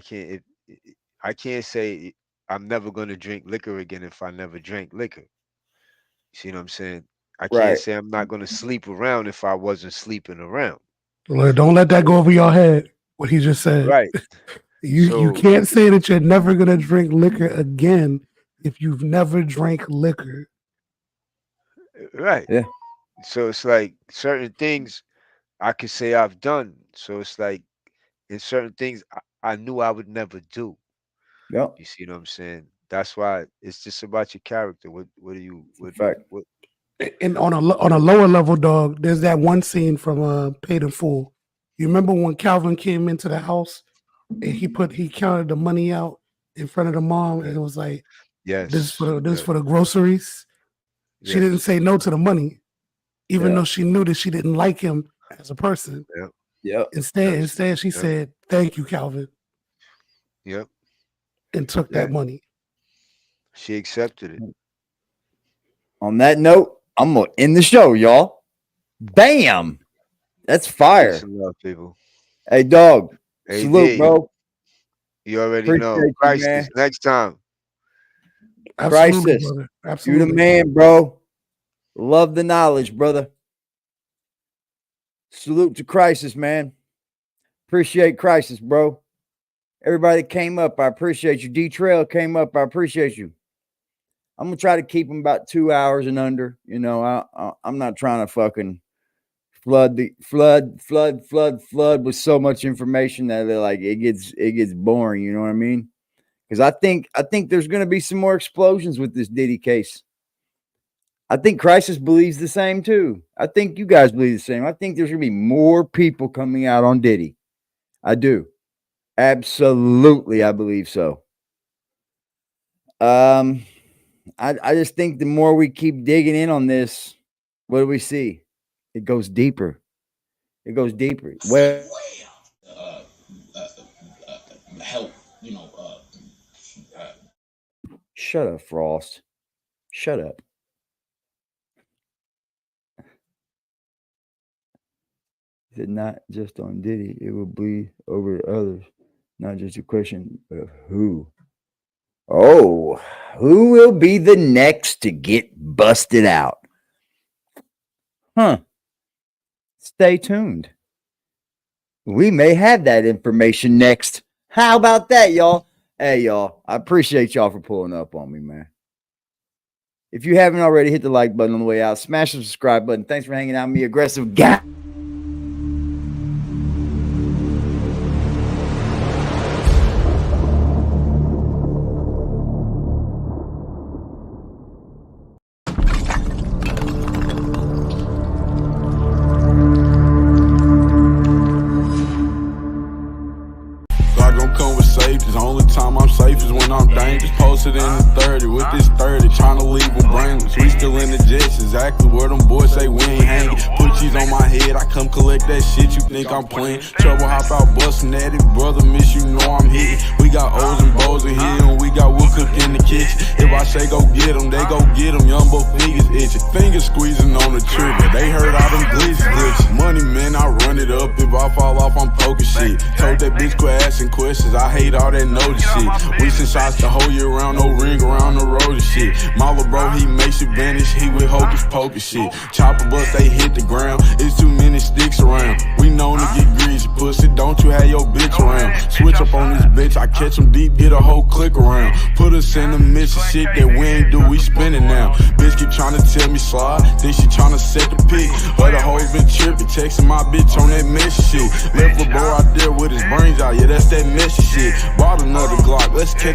I can't say I'm never gonna drink liquor again if I never drank liquor. See what I'm saying? I can't Right. say I'm not gonna sleep around if I wasn't sleeping around. Don't let that go over your head. What he just said. Right. You So can't say that you're never gonna drink liquor again if you've never drank liquor. right. Yeah. So it's like certain things I could say I've done. So it's like in certain things I knew I would never do. Yep. You see what I'm saying? That's why it's just about your character. What do you In fact. what And on a lower level, dog, there's that one scene from Paid in Full. You remember when Calvin came into the house and he counted the money out in front of the mom and it was like, this yes. for the groceries. She didn't Yes. say no to the money, even Yeah. though she knew that she didn't like him as a person. Yep. Yep. Instead, she said, "Thank you, Calvin," Yep. and took Yeah. that money. She accepted it. On that note, I'm gonna end the show, y'all. Bam! That's fire. Peace and love, people. Hey, dog. AD, Salute, bro. you already Appreciate know. you, Crisis man. next time. Absolutely, Crisis. brother. You Absolutely. the man, bro. Love the knowledge, brother. Salute to Crisis, man. Appreciate Crisis, bro. Everybody that came up, I appreciate you. D-Trail came up, I appreciate you. I'm gonna try to keep them about 2 hours and under. You know, I'm not trying to fucking flood with so much information that they're like it gets boring. You know what I mean? Because I think there's gonna be some more explosions with this Diddy case. I think Crisis believes the same too. I think you guys believe the same. I think there's gonna be more people coming out on Diddy. I do. Absolutely, I believe so. I just think the more we keep digging in on this, what do we see? It goes deeper. It goes deeper. Well, help, you know. Shut up, Frost. Shut up. Is it not just on Diddy? It will bleed over to others. Not just a question of who. Oh, who will be the next to get busted out? Huh. Stay tuned. We may have that information next. How about that, y'all? Hey, y'all, I appreciate y'all for pulling up on me, man. If you haven't already, hit the like button on the way out. Smash the subscribe button. Thanks for hanging out with me, Aggressive Guy. God gon' come with safety. The only time I'm safe is when I'm dangerous. Post closer than the 30 with this 30, trying to leave them brainless. We still in the jets, exactly where them boys say we ain't hanging. Put cheese on my head, I come collect that shit, you think I'm playing. Trouble hop out bustin' at it, brother, miss you know I'm hitting. We got O's and Bo's in here, and we got wood cook in the kitchen. If I say go get them, they go get them. Young boy fingers itching, fingers squeezing on the trigger. They heard all them glitches. Money man, I run it up. If I fall off, I'm poking shit. Told that bitch quit asking questions. I hate all that notice shit. We send shots the whole year round, no ring around the road and shit. My little bro, he makes you vanish. He with hocus pocus shit. Chopper bust, they hit the ground. It's too many sticks around. We known to get greasy, pussy. Don't you have your bitch around? Switch up on this bitch. I catch them deep, get a whole click around. Put us in the midst of shit that we ain't do. We spinning now. Bitch keep trying to tell me slide. Think she trying to set the pick. Other hoes been tripping, texting my bitch on that messy shit. Left a bro out there with his brains out. Yeah, that's that messy shit. Bought another Glock. Let's catch